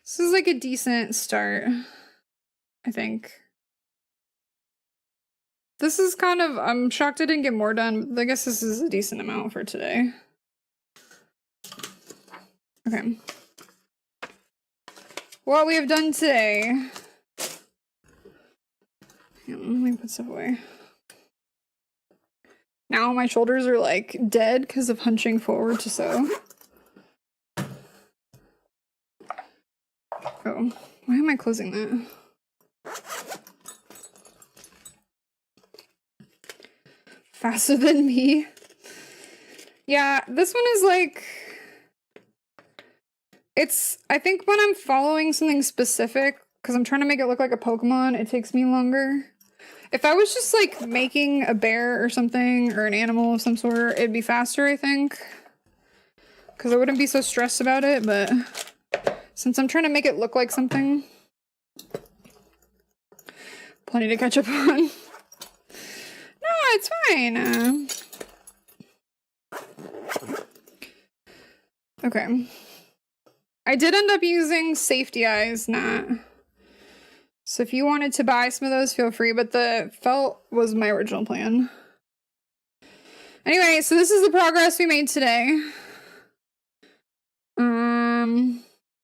this is like a decent start, I think. This is kind of, I'm shocked I didn't get more done, but I guess this is a decent amount for today. Okay. What we have done today. Let me put stuff away. Now my shoulders are like dead because of hunching forward to sew. Oh, why am I closing that? Faster than me. Yeah, this one is like, I think when I'm following something specific, because I'm trying to make it look like a Pokemon, it takes me longer. If I was just like making a bear or something, or an animal of some sort, it'd be faster, I think. Because I wouldn't be so stressed about it, but since I'm trying to make it look like something, plenty to catch up on. No, it's fine. Okay. I did end up using safety eyes, not. So if you wanted to buy some of those, feel free, but the felt was my original plan. Anyway, so this is the progress we made today.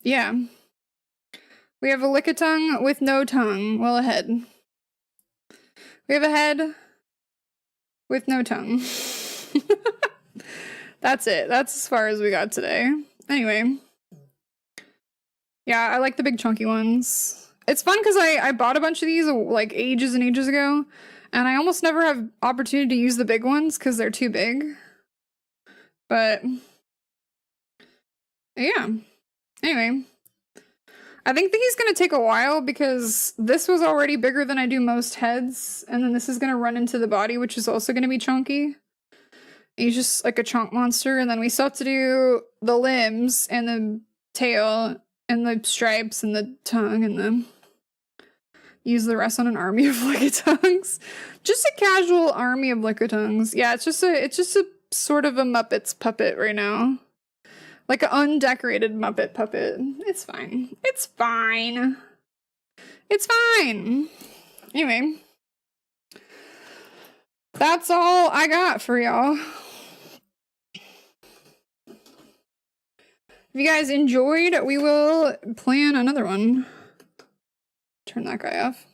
Yeah. We have a Lickitung with no tongue. Well, a head. We have a head with no tongue. That's it. That's as far as we got today. Anyway. Yeah, I like the big chunky ones. It's fun because I bought a bunch of these like ages and ages ago, and I almost never have opportunity to use the big ones because they're too big. But yeah. Anyway. I think that he's going to take a while because this was already bigger than I do most heads, and then this is going to run into the body, which is also going to be chunky. He's just like a chunk monster, and then we still have to do the limbs and the tail and the stripes and the tongue and the use the rest on an army of Lickitungs. Just a casual army of Lickitungs. Yeah, it's just a sort of a Muppets puppet right now. Like an undecorated Muppet puppet. It's fine. It's fine. It's fine. Anyway. That's all I got for y'all. If you guys enjoyed, we will plan another one. Turn that guy off.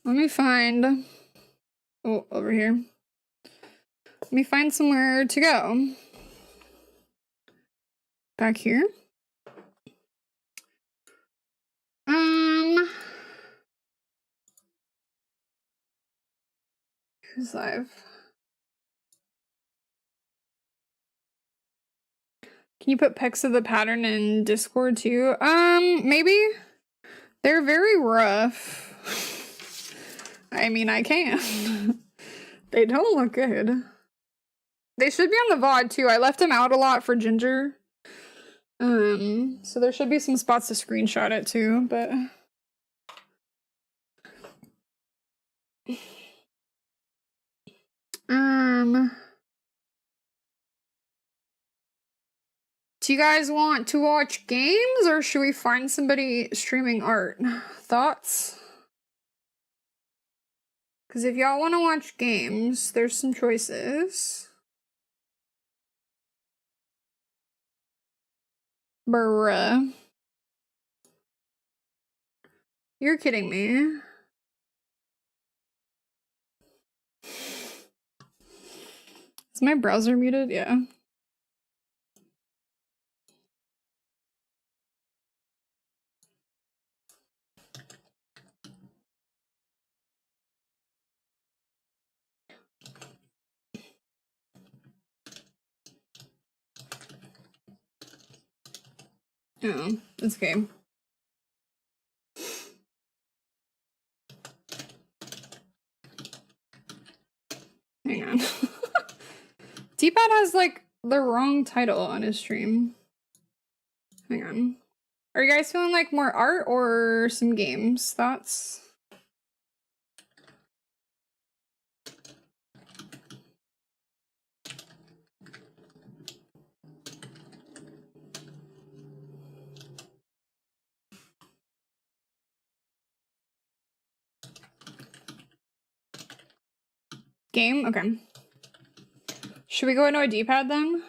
Let me find... Oh, over here. Let me find somewhere to go. Back here. Who's live? Can you put pics of the pattern in Discord too? Maybe. They're very rough. I mean, I can. They don't look good. They should be on the VOD too. I left them out a lot for Ginger. So there should be some spots to screenshot it too, but... Do you guys want to watch games or should we find somebody streaming art? Thoughts? Because if y'all want to watch games, there's some choices. Bruh. You're kidding me. Is my browser muted? Yeah. Oh, that's okay. Hang on. D-pad has like the wrong title on his stream. Hang on. Are you guys feeling like more art or some games? Thoughts? Game? Okay. Should we go into a D-pad then?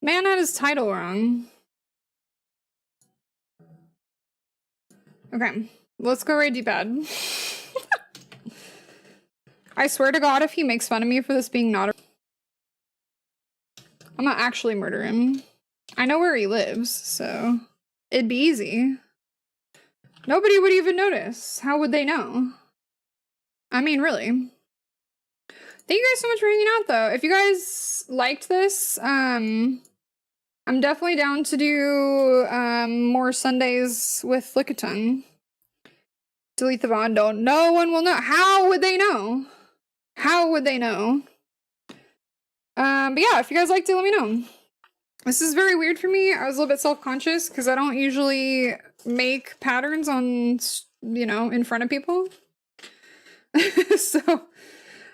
Man had his title wrong. Okay, let's go right D-pad. I swear to God, if he makes fun of me for this being not a... I'm gonna actually murder him. I know where he lives, so it'd be easy. Nobody would even notice. How would they know? I mean, really. Thank you guys so much for hanging out, though. If you guys liked this, I'm definitely down to do more Sundays with Lickitung. Delete the bond. Don't. No one will know. How would they know? How would they know? But yeah, if you guys liked it, let me know. This is very weird for me. I was a little bit self-conscious because I don't usually make patterns on, you know, in front of people. So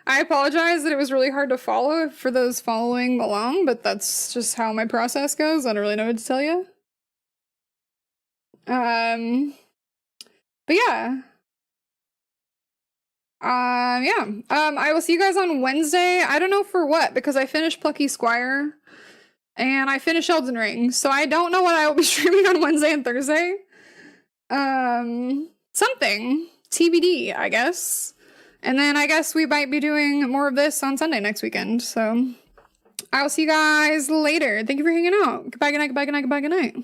I apologize that it was really hard to follow for those following along, but that's just how my process goes. I don't really know what to tell you. But yeah. I will see you guys on Wednesday. I don't know for what, because I finished Plucky Squire and I finished Elden Ring, so I don't know what I will be streaming on Wednesday and Thursday. Something. TBD, I guess. And then I guess we might be doing more of this on Sunday next weekend, so I will see you guys later. Thank you for hanging out. Goodbye, good night, goodbye, good night, goodbye, good night.